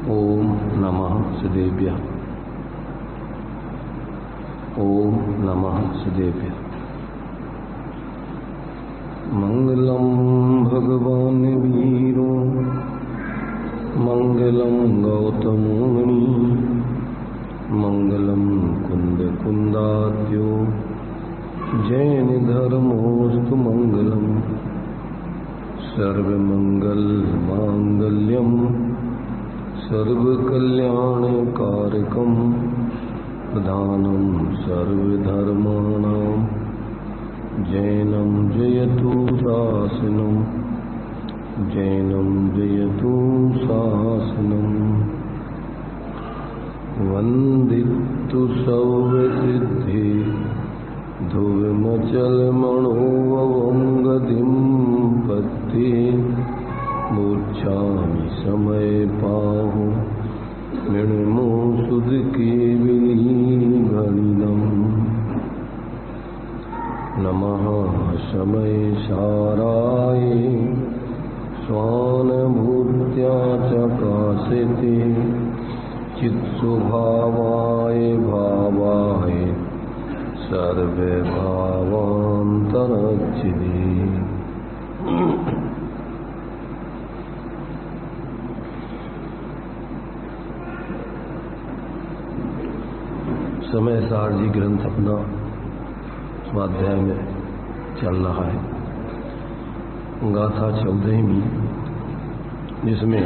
ओम नमः सदेभ्यः। ओम नमः सदेभ्यः। मंगलम भगवान वीरो मंगलम गौतमो मुनि मंगलम कुंद कुंदाद्यो जैन धर्मोस्तु मंगलम सर्वमंगल मांगल्यम सर्वकल्याणकारकम प्रधानम सर्वधर्माणां जैनम जयतु शासनम जैनम जयतु शासनम वंदितु सर्वसिद्धि ध्रुवमचल मनोवंगतिं पत्ति मूर्छामि समय पाहु मृणमो सुध केवलीगणिनम् नमः समय साराय स्वानुभूत्या चकाशिते चित्स्वभावाय भावाय सर्वभावान्तरच्छिदे। समय सार जी ग्रंथ अपना स्वाध्याय में चल रहा है। गाथा 14वीं, जिसमें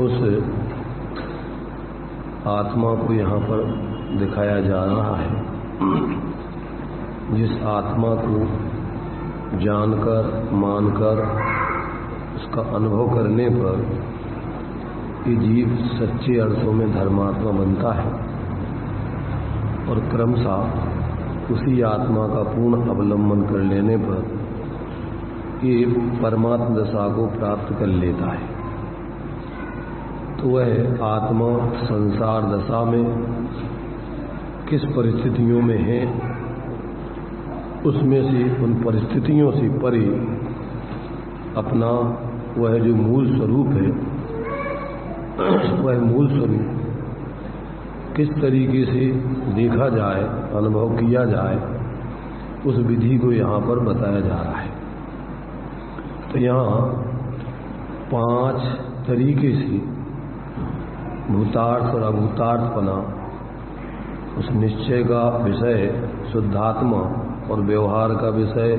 उस आत्मा को यहाँ पर दिखाया जा रहा है जिस आत्मा को जानकर मानकर उसका अनुभव करने पर ये जीव सच्चे अर्थों में धर्मात्मा बनता है और क्रमशः उसी आत्मा का पूर्ण अवलंबन कर लेने पर ये परमात्म दशा को प्राप्त कर लेता है। तो वह आत्मा संसार दशा में किस परिस्थितियों में है, उसमें से उन परिस्थितियों से परे अपना वह जो मूल स्वरूप है, वह मूल स्वरूप किस तरीके से देखा जाए, अनुभव किया जाए, उस विधि को यहाँ पर बताया जा रहा है। तो यहाँ 5 तरीके से भूतार्थ और अभूतार्थपना, उस निश्चय का विषय शुद्धात्मा और व्यवहार का विषय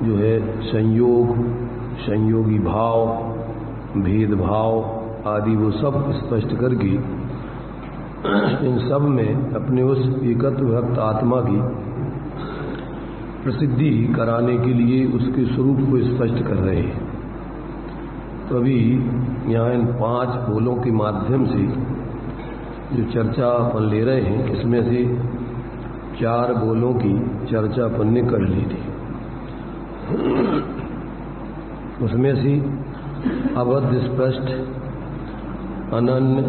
जो है संयोग, संयोगी भाव, भेदभाव आदि, वो सब स्पष्ट करके इन सब में अपने उस एकत्व भक्त आत्मा की प्रसिद्धि कराने के लिए उसके स्वरूप को स्पष्ट कर रहे हैं। तो अभी यहाँ इन 5 बोलों के माध्यम से जो चर्चा अपन ले रहे हैं, इसमें से 4 बोलों की चर्चा अपन ने कर ली थी। उसमें से अबद्ध स्पष्ट, अनन्य,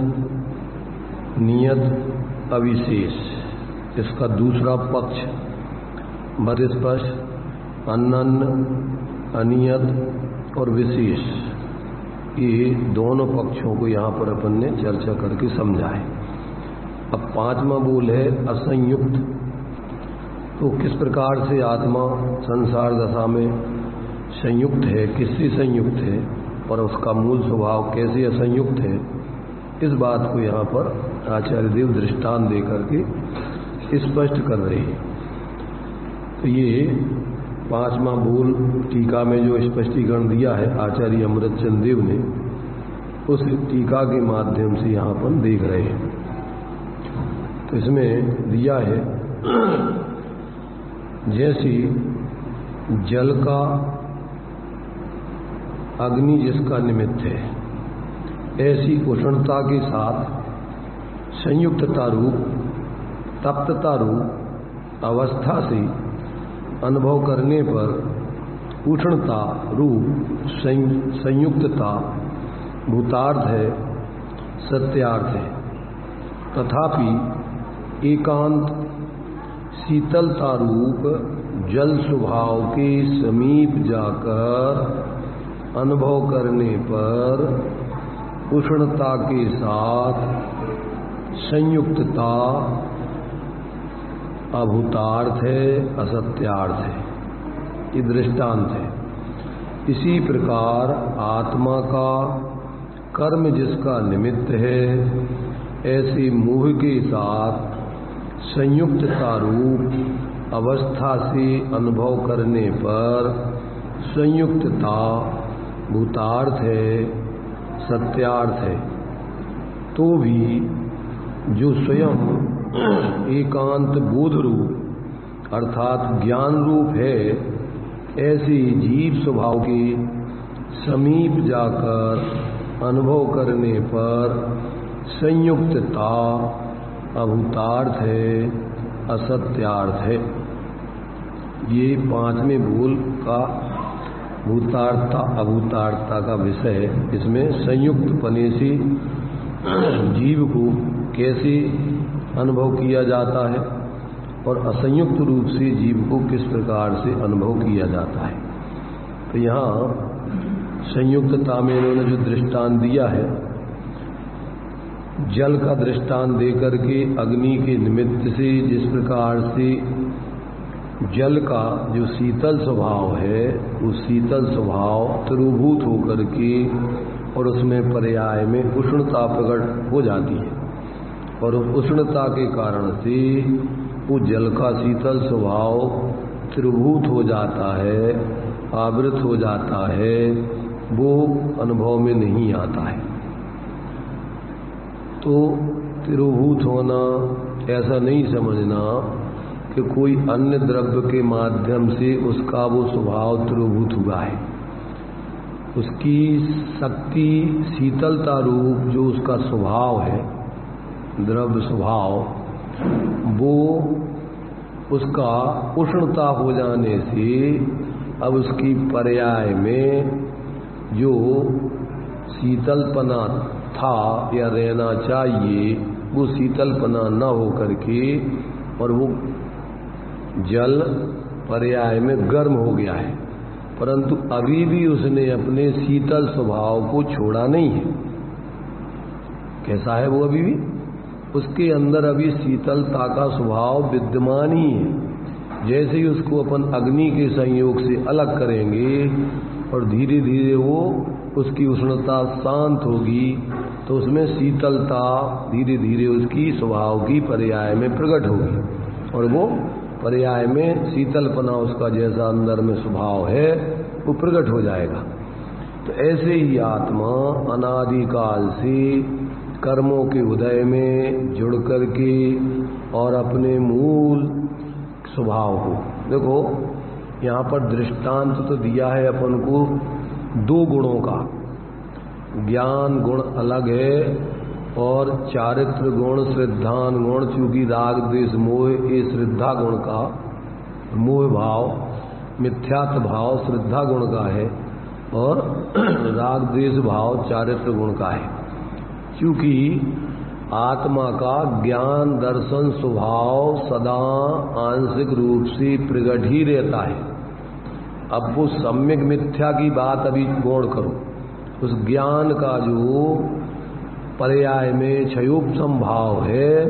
नियत, अविशेष, इसका दूसरा पक्ष बद्ध स्पष्ट, अनन्य, अनियत और विशेष, ये दोनों पक्षों को यहाँ पर अपन ने चर्चा करके समझा है। अब 5वां बोल है असंयुक्त। तो किस प्रकार से आत्मा संसार दशा में संयुक्त है, किससे संयुक्त है और उसका मूल स्वभाव कैसे असंयुक्त है, इस बात को यहाँ पर आचार्य देव दृष्टांत दे करके स्पष्ट कर रहे हैं। तो ये 5वां बोल टीका में जो स्पष्टीकरण दिया है आचार्य अमृतचंद देव ने, उस टीका के माध्यम से यहाँ पर देख रहे हैं। तो इसमें दिया है जैसे जल का अग्नि जिसका निमित्त है, ऐसी उष्णता के साथ संयुक्तता रूप, तप्तता रूप अवस्था से अनुभव करने पर उष्णता रूप संयुक्तता भूतार्थ है, सत्यार्थ है। तथापि एकांत शीतलता रूप जल स्वभाव के समीप जाकर अनुभव करने पर उष्णता के साथ संयुक्तता अभूतार्थ है, असत्यार्थ है। ये दृष्टांत है। इसी प्रकार आत्मा का कर्म जिसका निमित्त है, ऐसे मोह के साथ संयुक्तता रूप अवस्था से अनुभव करने पर संयुक्तता भूतार्थ है, सत्यार्थ है। तो भी जो स्वयं एकांत बोध रूप अर्थात ज्ञान रूप है, ऐसे जीव स्वभाव के समीप जाकर अनुभव करने पर संयुक्तता अभूतार्थ है, असत्यार्थ है। ये 5वें बोल का भूतार्थता अभूतार्थता का विषय है। इसमें संयुक्त पने से जीव को कैसे अनुभव किया जाता है और असंयुक्त रूप से जीव को किस प्रकार से अनुभव किया जाता है। तो यहाँ संयुक्तता में इन्होंने जो दृष्टांत दिया है, जल का दृष्टांत देकर के अग्नि के निमित्त से जिस प्रकार से जल का जो शीतल स्वभाव है, वो शीतल स्वभाव त्रिभूत होकर के और उसमें पर्याय में उष्णता प्रकट हो जाती है और उष्णता के कारण से वो जल का शीतल स्वभाव त्रिभूत हो जाता है, आवृत हो जाता है, वो अनुभव में नहीं आता है। तो त्रिभूत होना ऐसा नहीं समझना कि कोई अन्य द्रव्य के माध्यम से उसका वो स्वभाव त्रिभूत हुआ है। उसकी शक्ति शीतलता रूप जो उसका स्वभाव है, द्रव्य स्वभाव, वो उसका उष्णता हो जाने से अब उसकी पर्याय में जो शीतलपना था या रहना चाहिए, वो शीतलपना न हो करके और वो जल पर्याय में गर्म हो गया है, परंतु अभी भी उसने अपने शीतल स्वभाव को छोड़ा नहीं है। कैसा है वो? अभी भी उसके अंदर अभी शीतलता का स्वभाव विद्यमान ही है। जैसे ही उसको अपन अग्नि के संयोग से अलग करेंगे और धीरे धीरे वो उसकी उष्णता शांत होगी, तो उसमें शीतलता धीरे धीरे उसकी स्वभाव की पर्याय में प्रकट होगी और वो पर्याय में शीतलपना उसका जैसा अंदर में स्वभाव है वो प्रकट हो जाएगा। तो ऐसे ही आत्मा अनादिकाल से कर्मों के उदय में जुड़ करके और अपने मूल स्वभाव को, देखो यहाँ पर दृष्टांत तो दिया है अपन को 2 गुणों का। ज्ञान गुण अलग है और चारित्र गुण, श्रद्धान गुण, चूंकि राग द्वेष मोह ये श्रद्धा गुण का, मोह भाव मिथ्यात्व भाव श्रद्धा गुण का है और राग द्वेष भाव चारित्र गुण का है। क्योंकि आत्मा का ज्ञान दर्शन स्वभाव सदा आंशिक रूप से प्रकट ही रहता है। अब वो सम्यक मिथ्या की बात अभी गौण करो। उस ज्ञान का जो पर्याय में क्षयोपम भाव है,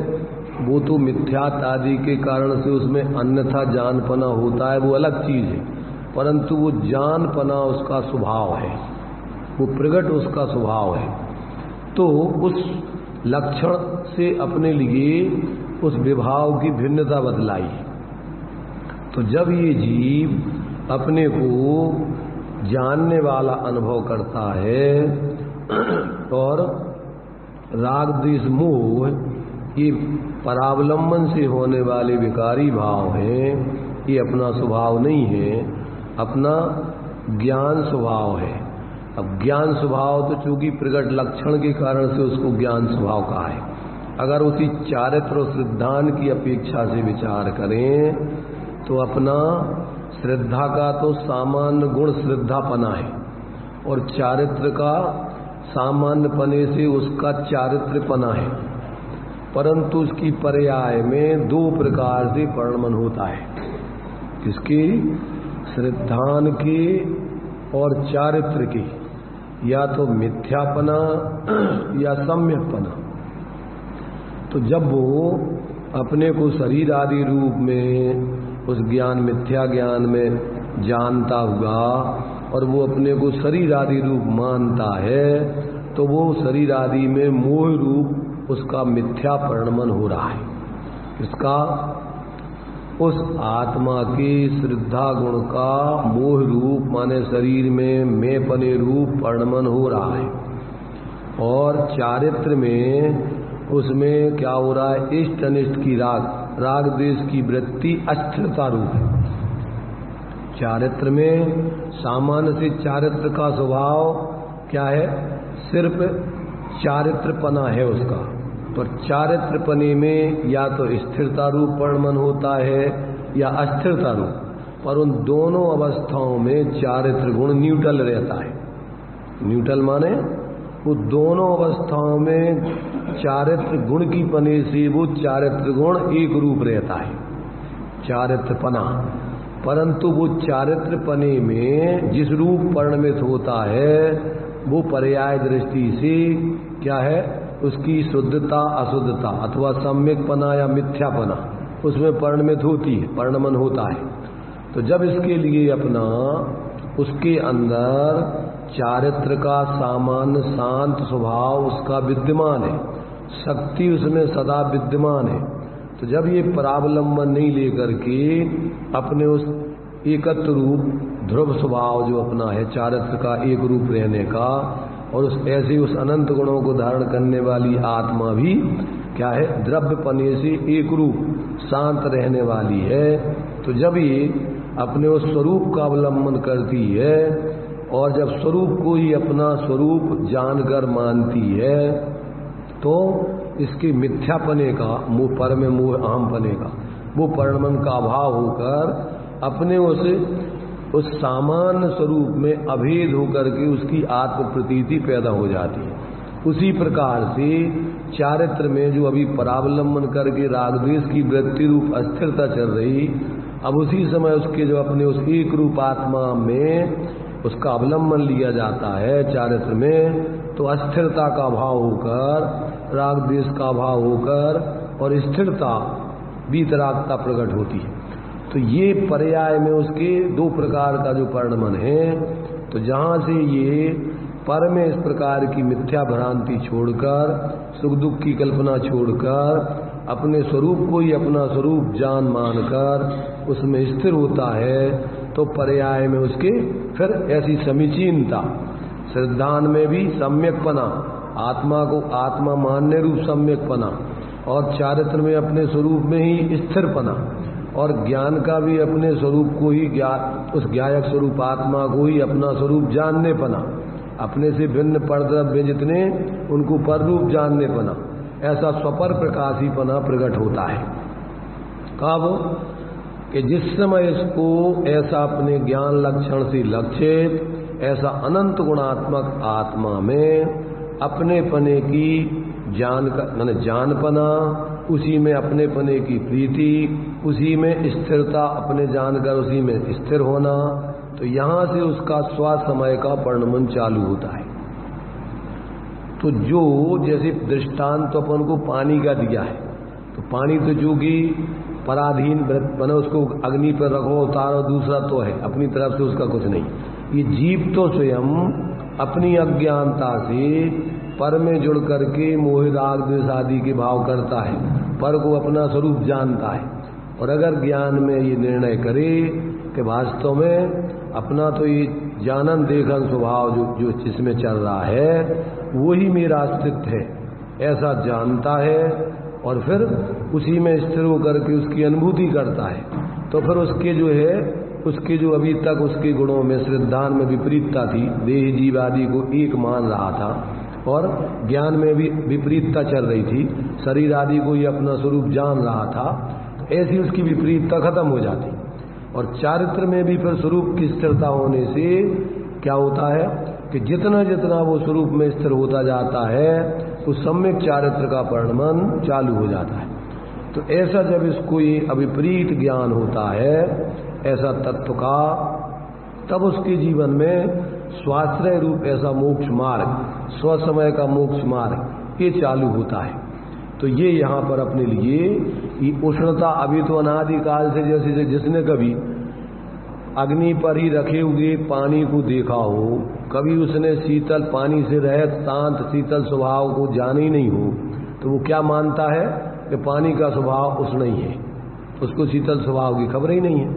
वो तो मिथ्यात आदि के कारण से उसमें अन्यथा जानपना होता है, वो अलग चीज है, परंतु वो जानपना उसका स्वभाव है, वो प्रकट उसका स्वभाव है। तो उस लक्षण से अपने लिए उस विभाव की भिन्नता बदलाई। तो जब ये जीव अपने को जानने वाला अनुभव करता है और राग द्वेष मोह ये परावलंबन से होने वाले विकारी भाव हैं, ये अपना स्वभाव नहीं है, अपना ज्ञान स्वभाव है। अब ज्ञान स्वभाव तो चूंकि प्रकट लक्षण के कारण से उसको ज्ञान स्वभाव कहा है। अगर उसी चारित्र और श्रद्धान की अपेक्षा से विचार करें तो अपना श्रद्धा का तो सामान्य गुण श्रद्धापना है और चारित्र का सामान्य पने से उसका चारित्रपना है, परंतु उसकी पर्याय में 2 प्रकार से वर्णन होता है। किसके? श्रद्धान के और चारित्र की या तो मिथ्यापना या सम्यकपना। तो जब वो अपने को शरीर आदि रूप में उस ज्ञान मिथ्या ज्ञान में जानता हुआ और वो अपने को शरीर आदि रूप मानता है, तो वो शरीर आदि में मोह रूप उसका मिथ्या परिणमन हो रहा है। इसका उस आत्मा की श्रद्धा गुण का मोह रूप माने शरीर में मैंपने रूप परिणमन हो रहा है। और चारित्र में उसमें क्या हो रहा है, इष्ट अनिष्ट की राग द्वेष की वृत्ति अस्थिरता रूप है। चारित्र में सामान्य से चारित्र का स्वभाव क्या है, सिर्फ चारित्रपना है उसका। तो चारित्रपने में या तो स्थिरता रूप परिणमन होता है या अस्थिरता रूप, पर उन दोनों अवस्थाओं में चारित्र गुण न्यूट्रल रहता है। न्यूट्रल माने वो दोनों अवस्थाओं में चारित्र गुण की पने से वो चारित्र गुण एक रूप रहता है, चारित्रपना। परंतु वो चारित्रपने में जिस रूप परिणमित होता है वो पर्याय दृष्टि से क्या है, उसकी शुद्धता अशुद्धता अथवा सम्यकपना या मिथ्यापना उसमें परिणमित होती है, परिणमन होता है। तो जब इसके लिए अपना उसके अंदर चारित्र का सामान्य शांत स्वभाव उसका विद्यमान है, शक्ति उसमें सदा विद्यमान है, तो जब ये परावलंबन नहीं लेकर के अपने उस एकत्र रूप ध्रुव स्वभाव जो अपना है चारित्र का एक रूप रहने का, और उस ऐसे उस अनंत गुणों को धारण करने वाली आत्मा भी क्या है, द्रव्य पने से एक रूप शांत रहने वाली है। तो जब ये अपने उस स्वरूप का अवलंबन करती है और जब स्वरूप को ही अपना स्वरूप जानकर मानती है, तो इसके मिथ्यापने का मोह पर में मोह अहमपने का वो परिणमन का अभाव होकर अपने उस सामान्य स्वरूप में अभेद होकर के उसकी आत्म प्रतीति पैदा हो जाती है। उसी प्रकार से चारित्र में जो अभी परावलंबन करके रागद्वेष की वृत्ति रूप अस्थिरता चल रही, अब उसी समय उसके जो अपने उस एक रूप आत्मा में उसका अवलंबन लिया जाता है चारित्र में, तो अस्थिरता का अभाव होकर राग द्वेष का अभाव होकर और स्थिरता वीतरागता प्रकट होती है। तो ये पर्याय में उसके दो प्रकार का जो परिणमन है। तो जहाँ से ये पर में इस प्रकार की मिथ्या भ्रांति छोड़कर सुख दुख की कल्पना छोड़कर अपने स्वरूप को ही अपना स्वरूप जान मानकर उसमें स्थिर होता है, तो पर्याय में उसके फिर ऐसी समीचीनता, श्रद्धान में भी सम्यकपना, आत्मा को आत्मा मानने रूप सम्यकपना, और चारित्र में अपने स्वरूप में ही स्थिरपना, और ज्ञान का भी अपने स्वरूप को ही उस ज्ञायक स्वरूप आत्मा को ही अपना स्वरूप जानने पना, अपने से भिन्न परद्रव्य जितने उनको पर रूप जानने पना, ऐसा स्वपर प्रकाशीपना प्रकट होता है। कब कि जिस समय इसको ऐसा अपने ज्ञान लक्षण से लक्षित ऐसा अनंत गुणात्मक आत्मा में अपने पने की जानपना, उसी में अपने पने की प्रीति, उसी में स्थिरता, अपने जानकर उसी में स्थिर होना, तो यहाँ से उसका स्वसमय का परिणमन चालू होता है। तो जो जैसे दृष्टांत तो अपन को पानी का दिया है, तो पानी तो जो कि पराधीन बने उसको अग्नि पर रखो उतारो, दूसरा तो है अपनी तरफ से उसका कुछ नहीं। ये जीव तो स्वयं अपनी अज्ञानता से पर में जुड़ करके मोह राग द्वेष आदि के भाव करता है, पर को अपना स्वरूप जानता है, और अगर ज्ञान में ये निर्णय करे कि वास्तव में अपना तो ये जानन देखन स्वभाव जो जिसमें चल रहा है वही मेरा अस्तित्व है, ऐसा जानता है, और फिर उसी में स्थिर होकर के उसकी अनुभूति करता है, तो फिर उसके जो है उसके जो अभी तक उसके गुणों में श्रद्धान में विपरीतता थी, देह जीव आदि को एक मान रहा था, और ज्ञान में भी विपरीतता चल रही थी, शरीर आदि को ही अपना स्वरूप जान रहा था, तो ऐसी उसकी विपरीतता खत्म हो जाती। और चारित्र में भी फिर स्वरूप की स्थिरता होने से क्या होता है कि जितना जितना वो स्वरूप में स्थिर होता जाता है तो सम्यक चारित्र का परिणमन चालू हो जाता है। तो ऐसा जब इसको ये अविपरीत ज्ञान होता है, ऐसा तब उसके जीवन में स्वाश्रय रूप ऐसा मोक्ष मार्ग, स्वसमय का मोक्ष मार्ग ये चालू होता है। तो ये यहाँ पर अपने लिए ये उष्णता अभी तो अनादिकाल से, जैसे जिसने कभी अग्नि पर ही रखे हुए पानी को देखा हो, कभी उसने शीतल पानी से रहित शांत शीतल स्वभाव को जाने ही नहीं हो, तो वो क्या मानता है कि पानी का स्वभाव उष्ण ही है, उसको शीतल स्वभाव की खबर ही नहीं है।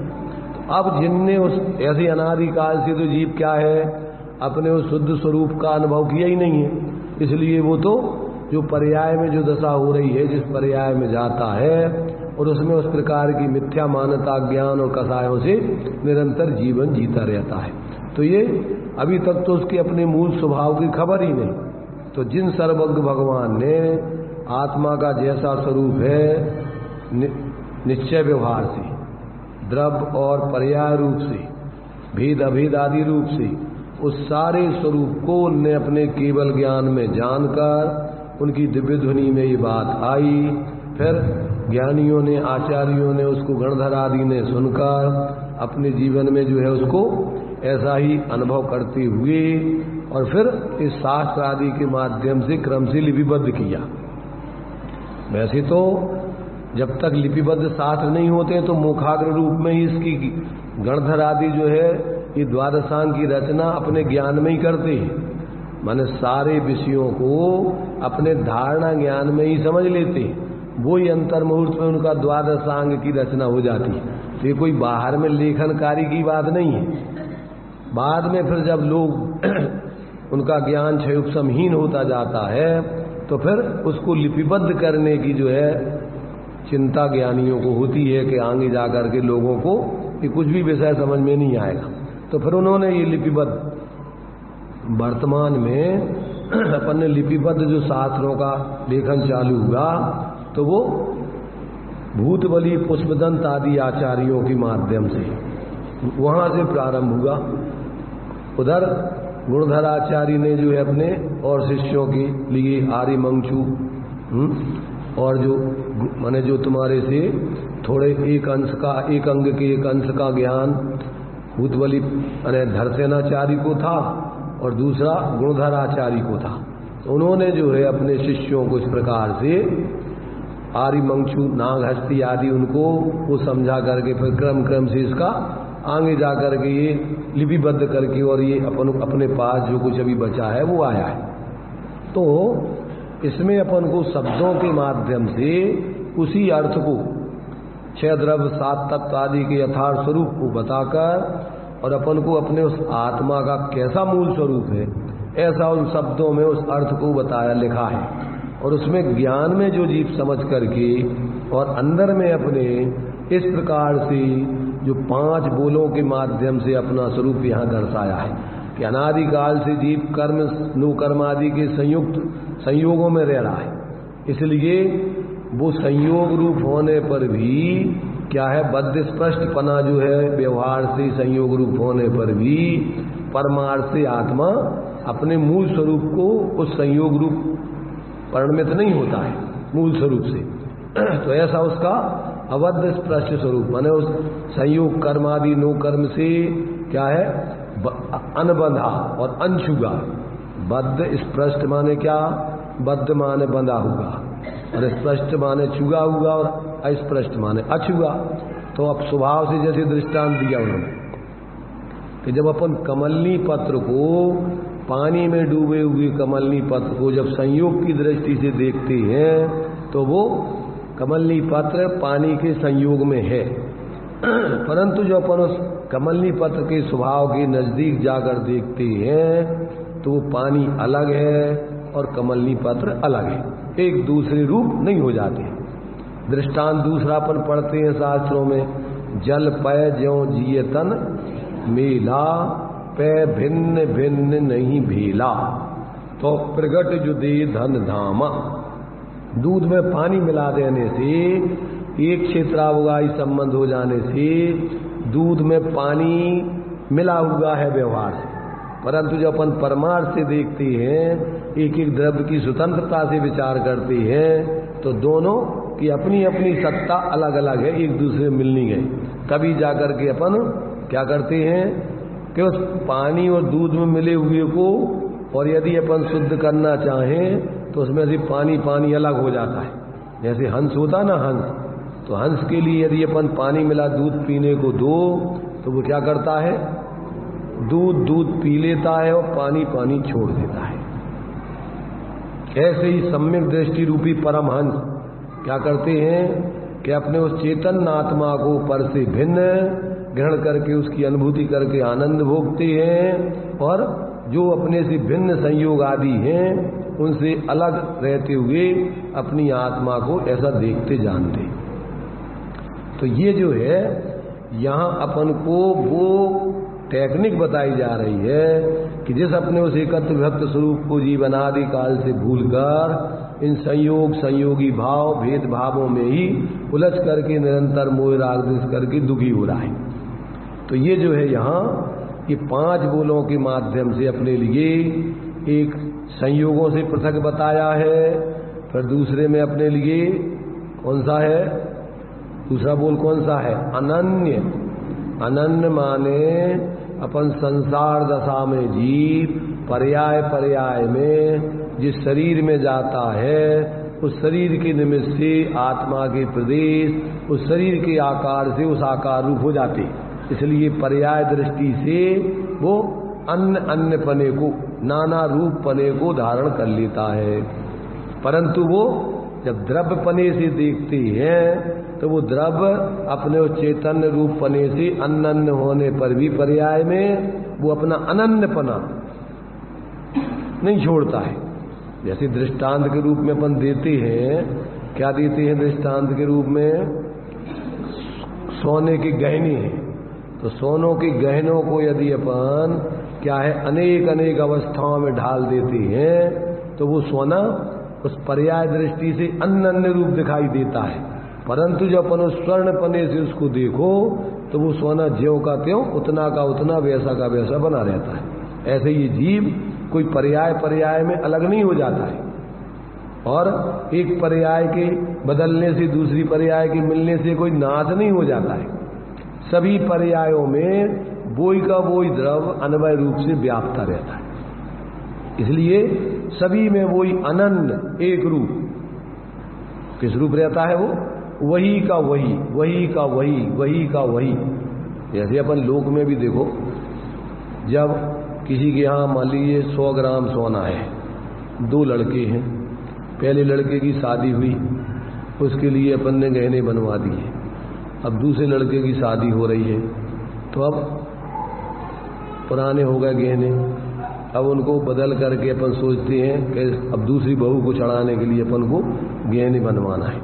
तो अब जिनने उस ऐसे अनादिकाल से तो जीव क्या है, अपने उस शुद्ध स्वरूप का अनुभव किया ही नहीं है, इसलिए वो तो जो पर्याय में जो दशा हो रही है, जिस पर्याय में जाता है और उसमें उस प्रकार की मिथ्या मान्यता ज्ञान और कसायों से निरंतर जीवन जीता रहता है। तो ये अभी तक तो उसके अपने मूल स्वभाव की खबर ही नहीं। तो जिन सर्वज्ञ भगवान ने आत्मा का जैसा स्वरूप है निश्चय व्यवहार से, द्रव्य और पर्याय रूप से, भेद अभेद आदि रूप से, उस सारे स्वरूप को उनने अपने केवल ज्ञान में जानकर उनकी दिव्य ध्वनि में ये बात आई। फिर ज्ञानियों ने, आचार्यों ने उसको गणधर आदि ने सुनकर अपने जीवन में जो है उसको ऐसा ही अनुभव करते हुए और फिर इस शास्त्र आदि के माध्यम से क्रम से लिपिबद्ध किया। वैसे तो जब तक लिपिबद्ध शास्त्र नहीं होते तो मुखाग्र रूप में ही इसकी गणधर आदि जो है ये द्वादशांग की रचना अपने ज्ञान में ही करते हैं, माने सारे विषयों को अपने धारणा ज्ञान में ही समझ लेते हैं, वो ही अंतर मुहूर्त में उनका द्वादशांग की रचना हो जाती है। तो ये कोई बाहर में लेखन कार्य की बात नहीं है। बाद में फिर जब लोग उनका ज्ञान क्षयोपशमहीन होता जाता है तो फिर उसको लिपिबद्ध करने की जो है चिंता ज्ञानियों को होती है कि आगे जाकर के लोगों को ये कुछ भी विषय समझ में नहीं आएगा। तो फिर उन्होंने ये लिपिबद्ध, वर्तमान में अपन ने लिपिबद्ध जो शास्त्रों का लेखन चालू हुआ तो वो भूतबली पुष्पदंत आदि आचार्यों के माध्यम से वहां से प्रारंभ हुआ। उधर गुणधराचार्य ने जो है अपने और शिष्यों के लिए आर्यमंचू और जो माने जो तुम्हारे से थोड़े एक अंश का, एक अंग के एक अंश का ज्ञान भूतबली माने धरसेनाचार्य को था और दूसरा गुणधराचार्य को था। उन्होंने जो है अपने शिष्यों को इस प्रकार से आर्यमंचू, नागहस्ती आदि उनको वो समझा करके फिर क्रम क्रम से इसका आगे जाकर के ये लिपिबद्ध करके और ये अपने पास जो कुछ अभी बचा है वो आया है। तो इसमें अपन को शब्दों के माध्यम से उसी अर्थ को, छह द्रव्य सात तत्व आदि के यथार्थ स्वरूप को बताकर और अपन को अपने उस आत्मा का कैसा मूल स्वरूप है ऐसा उन शब्दों में उस अर्थ को बताया लिखा है। और उसमें ज्ञान में जो जीव समझ करके और अंदर में अपने इस प्रकार से जो पांच बोलों के माध्यम से अपना स्वरूप यहाँ दर्शाया है कि अनादिकाल से जीव कर्म नो कर्म आदि के संयुक्त संयोगों में रह रहा है, इसलिए वो संयोग रूप होने पर भी क्या है, बद्ध स्पष्टपना जो है व्यवहार से संयोग रूप होने पर भी परमार्थ से आत्मा अपने मूल स्वरूप को उस संयोग रूप परिणमित नहीं होता है मूल स्वरूप से। तो ऐसा उसका अबद्ध स्पष्ट स्वरूप माने उस संयोग कर्म आदि नो कर्म से क्या है, अनबंधा और अनछुगा। बद्ध स्पष्ट माने क्या, बद्ध माने बंधा हुआ और स्पष्ट माने छुगा हुआ और अस्पष्ट माने अछुगा। तो अब स्वभाव से जैसे दृष्टांत दिया उन्होंने कि जब अपन कमलनी पत्र को, पानी में डूबे हुए कमलनी पत्र को जब संयोग की दृष्टि से देखते हैं तो वो कमलनी पत्र पानी के संयोग में है, परंतु जो अपन उस कमलनी पत्र के स्वभाव के नजदीक जाकर देखते हैं तो वो पानी अलग है और कमलनी पत्र अलग है, एक दूसरे रूप नहीं हो जाते। दृष्टांत दूसरापन पढ़ते हैं शास्त्रों में, जल पय ज्यों जिये तन मेला, पै भिन्न भिन्न नहीं भेला, तो प्रगट जो दे धन धामा। दूध में पानी मिला देने से, एक क्षेत्रावगाही संबंध हो जाने से दूध में पानी मिला हुआ है व्यवहार से, परंतु जब अपन परमार्थ से देखते हैं, एक एक द्रव्य की स्वतंत्रता से विचार करते हैं तो दोनों की अपनी अपनी सत्ता अलग अलग है, एक दूसरे में मिल नहीं गए। तभी जाकर के अपन क्या करते हैं, कि उस पानी और दूध में मिले हुए को, और यदि अपन शुद्ध करना चाहें तो उसमें से पानी पानी अलग हो जाता है। जैसे हंस होता ना, हंस, तो हंस के लिए यदि अपन पानी मिला दूध पीने को दो तो वो क्या करता है, दूध दूध पी लेता है और पानी पानी छोड़ देता है। ऐसे ही सम्यक दृष्टि रूपी परमहंस क्या करते हैं कि अपने उस चेतन आत्मा को पर से भिन्न ग्रहण करके उसकी अनुभूति करके आनंद भोगते हैं, और जो अपने से भिन्न संयोग आदि हैं उनसे अलग रहते हुए अपनी आत्मा को ऐसा देखते जानते। तो ये जो है यहाँ अपन को वो टेक्निक बताई जा रही है कि जिस अपने उस एकत्र विभक्त स्वरूप को जीवनादि काल से भूलकर इन संयोग संयोगी भाव भेद भावों में ही उलझ करके निरंतर मोह राग द्वेष करके दुखी हो रहा है। तो ये जो है यहाँ ये 5 बोलों के माध्यम से अपने लिए एक संयोगों से पृथक बताया है। फिर दूसरे में अपने लिए कौन सा है, दूसरा बोल कौन सा है, अनन्य। अनन्य माने अपन संसार दशा में जीव पर्याय पर्याय में जिस शरीर में जाता है उस शरीर के निमित्त से आत्मा के प्रदेश उस शरीर के आकार से उस आकार रूप हो जाते, इसलिए पर्याय दृष्टि से वो अन्य अन्य पने को, नाना रूप पने को धारण कर लेता है। परंतु वो जब द्रव्य पने से देखते हैं तो वो द्रव्य अपने उस चैतन्य रूप पने से अनन्य होने पर भी पर्याय में वो अपना अनन्य पना नहीं छोड़ता है। जैसे दृष्टांत के रूप में अपन देते हैं, क्या देते हैं दृष्टांत के रूप में, सोने के गहने हैं। तो सोनों के गहनों को यदि अपन क्या है अनेक अनेक अवस्थाओं में ढाल देते हैं तो वो सोना उस पर्याय दृष्टि से अन्य रूप दिखाई देता है। परंतु जब अपन उस स्वर्ण पने से उसको देखो तो वो सोना ज्यों का त्यों उतना का उतना वैसा का वैसा बना रहता है। ऐसे ये जीव कोई पर्याय पर्याय में अलग नहीं हो जाता है, और एक पर्याय के बदलने से दूसरी पर्याय के मिलने से कोई नाश नहीं हो जाता है। सभी पर्यायों में वोई का वोई द्रव अन्वय रूप से व्याप्ता रहता है। इसलिए सभी में वही अनन्य एक रूप, किस रूप रहता है वो, वही का वही, वही का वही, वही का वही। जैसे अपन लोक में भी देखो, जब किसी के यहाँ मान लीजिए 100 ग्राम सोना है, 2 लड़के हैं, पहले लड़के की शादी हुई, उसके लिए अपन ने गहने बनवा दिए। अब दूसरे लड़के की शादी हो रही है, तो अब पुराने हो गए गहने, अब उनको बदल करके अपन सोचते हैं कि अब दूसरी बहू को चढ़ाने के लिए अपन को गहने बनवाना है।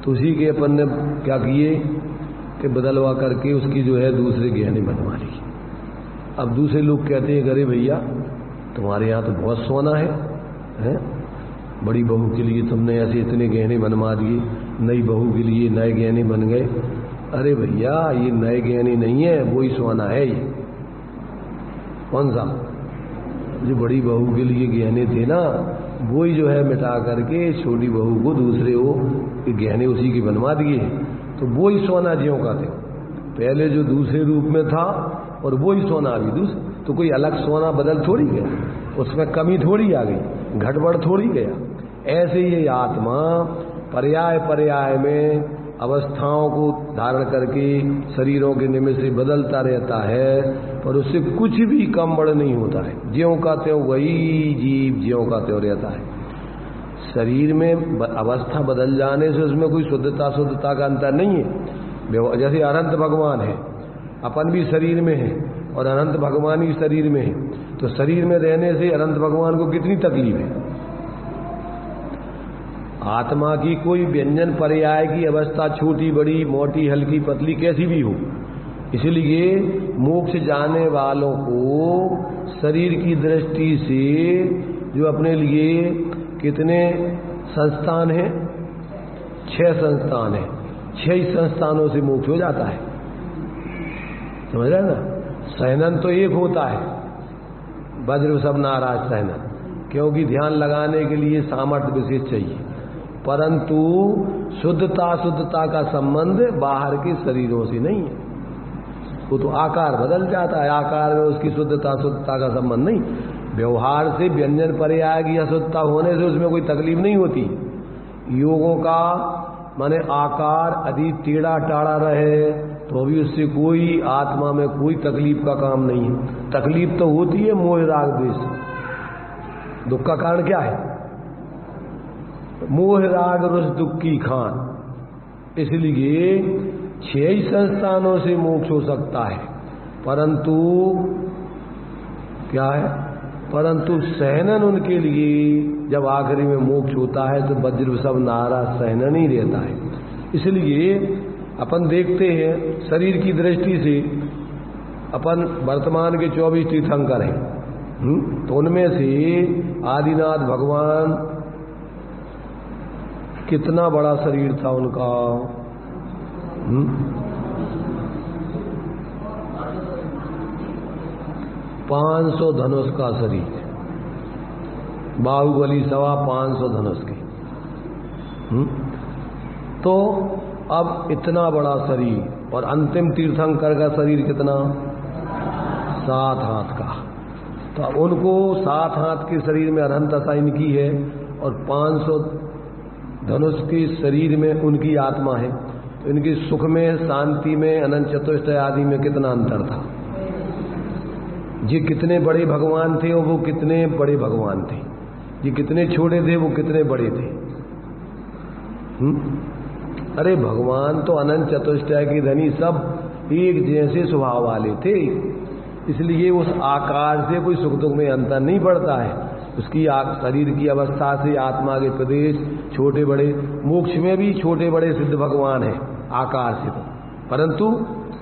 तो उसी के अपन ने क्या किए कि बदलवा करके उसकी जो है दूसरे गहने बनवा ली। अब दूसरे लोग कहते हैं अरे भैया तुम्हारे यहाँ तो बहुत सोना है, बड़ी बहू के लिए तुमने ऐसे इतने गहने बनवा दिए, नई बहू के लिए नए गहने बन गए। अरे भैया ये नए गहने नहीं है, वही सोना है। ये कौन सा, जो बड़ी बहू के लिए गहने थे ना, वही जो है मिटा करके छोटी बहू को दूसरे वो गहने उसी की बनवा दिए। तो वही सोना ज्यों का थे, पहले जो दूसरे रूप में था और वही सोना अभी दूसरे, तो कोई अलग सोना बदल थोड़ी गया, उसमें कमी थोड़ी आ गई, घटबढ़ थोड़ी गया। ऐसे ये आत्मा पर्याय पर्याय में अवस्थाओं को धारण करके शरीरों के निमित्त से बदलता रहता है, पर उससे कुछ भी कम बड़ नहीं होता है। ज्यों का त्यों वही जीव ज्यों का त्यों रहता है। शरीर में अवस्था बदल जाने से उसमें कोई शुद्धता शुद्धता का अंतर नहीं है। जैसे अनंत भगवान है, अपन भी शरीर में है और अनंत भगवान भी शरीर में है, तो शरीर में रहने से अनंत भगवान को कितनी तकलीफ है। आत्मा की कोई व्यंजन पर्याय की अवस्था छोटी बड़ी मोटी हल्की पतली कैसी भी हो, इसलिए मोक्ष जाने वालों को शरीर की दृष्टि से जो अपने लिए कितने संस्थान हैं, 6 संस्थान हैं, 6 संस्थानों से मोक्ष हो जाता है। समझ रहे ना। सहनन तो एक होता है, वज्र सब नाराज सहनन, क्योंकि ध्यान लगाने के लिए सामर्थ्य विशेष चाहिए। परंतु शुद्धता शुद्धता का संबंध बाहर के शरीरों से नहीं है। वो तो आकार बदल जाता है, आकार में उसकी शुद्धता अशुद्धता का संबंध नहीं। व्यवहार से व्यंजन पर्याय की अशुद्धता होने से उसमें कोई तकलीफ नहीं होती। योगों का माने आकार यदि टेढ़ा टाढ़ा रहे तो भी उससे कोई आत्मा में कोई तकलीफ का काम नहीं है। तकलीफ तो होती है मोह राग द्वेष। दुख का कारण क्या है? मोह राग रस दुख की खान। इसलिए 6 ही संस्थानों से मोक्ष हो सकता है, परंतु क्या है, परंतु सहनन उनके लिए जब आखिरी में मोक्ष होता है तो वज्र सब नारा सहनन ही रहता है। इसलिए अपन देखते हैं शरीर की दृष्टि से अपन वर्तमान के 24 तीर्थंकर हैं, तो उनमें से आदिनाथ भगवान कितना बड़ा शरीर था उनका, 500 धनुष का शरीर, बाहुबली 550 धनुष के। तो अब इतना बड़ा शरीर, और अंतिम तीर्थंकर का शरीर कितना, 7 हाथ का। तो उनको 7 हाथ के शरीर में अनंतता इनकी है और 500 धनुष के शरीर में उनकी आत्मा है। तो इनके सुख में, शांति में, अनंत चतुष्टय आदि में कितना अंतर था। ये कितने बड़े भगवान थे और वो कितने बड़े भगवान थे। ये कितने छोटे थे, वो कितने बड़े थे। अरे भगवान तो अनंत चतुष्टय की धनी सब एक जैसे स्वभाव वाले थे, इसलिए उस आकार से कोई सुख दुख में अंतर नहीं पड़ता है। उसकी शरीर की अवस्था से आत्मा के प्रदेश छोटे बड़े, मोक्ष में भी छोटे बड़े सिद्ध भगवान हैं आकार से, तो परंतु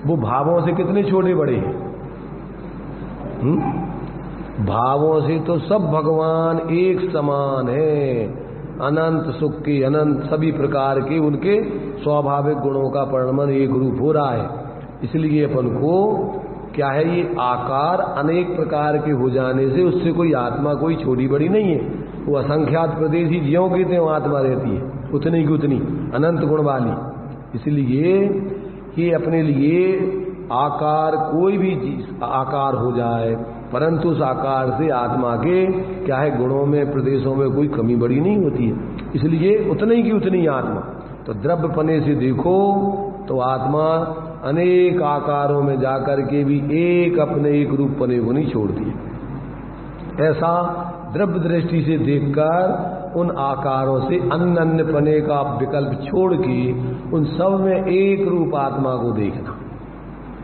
वो भावों से कितने छोटे बड़े हैं। भावों से तो सब भगवान एक समान है, अनंत सुख के, अनंत सभी प्रकार के उनके स्वाभाविक गुणों का परिणमन एक रूप हो रहा है। इसलिए अपन को क्या है, ये आकार अनेक प्रकार के हो जाने से उससे कोई आत्मा कोई छोटी बड़ी नहीं है। वो असंख्यात प्रदेश ही ज्यों की त्यों आत्मा रहती है, उतनी की उतनी अनंत गुण वाली। इसलिए ये अपने लिए आकार कोई भी आकार हो जाए, परंतु उस आकार से आत्मा के क्या है, गुणों में, प्रदेशों में कोई कमी बड़ी नहीं होती है। इसलिए उतनी की उतनी आत्मा। तो द्रव्य पने से देखो तो आत्मा अनेक आकारों में जाकर के भी एक अपने एक रूप पने को नहीं छोड़ती है। ऐसा द्रव्य दृष्टि से देखकर उन आकारों से अन्य अन्य पने का विकल्प छोड़ के उन सब में एक रूप आत्मा को देखना।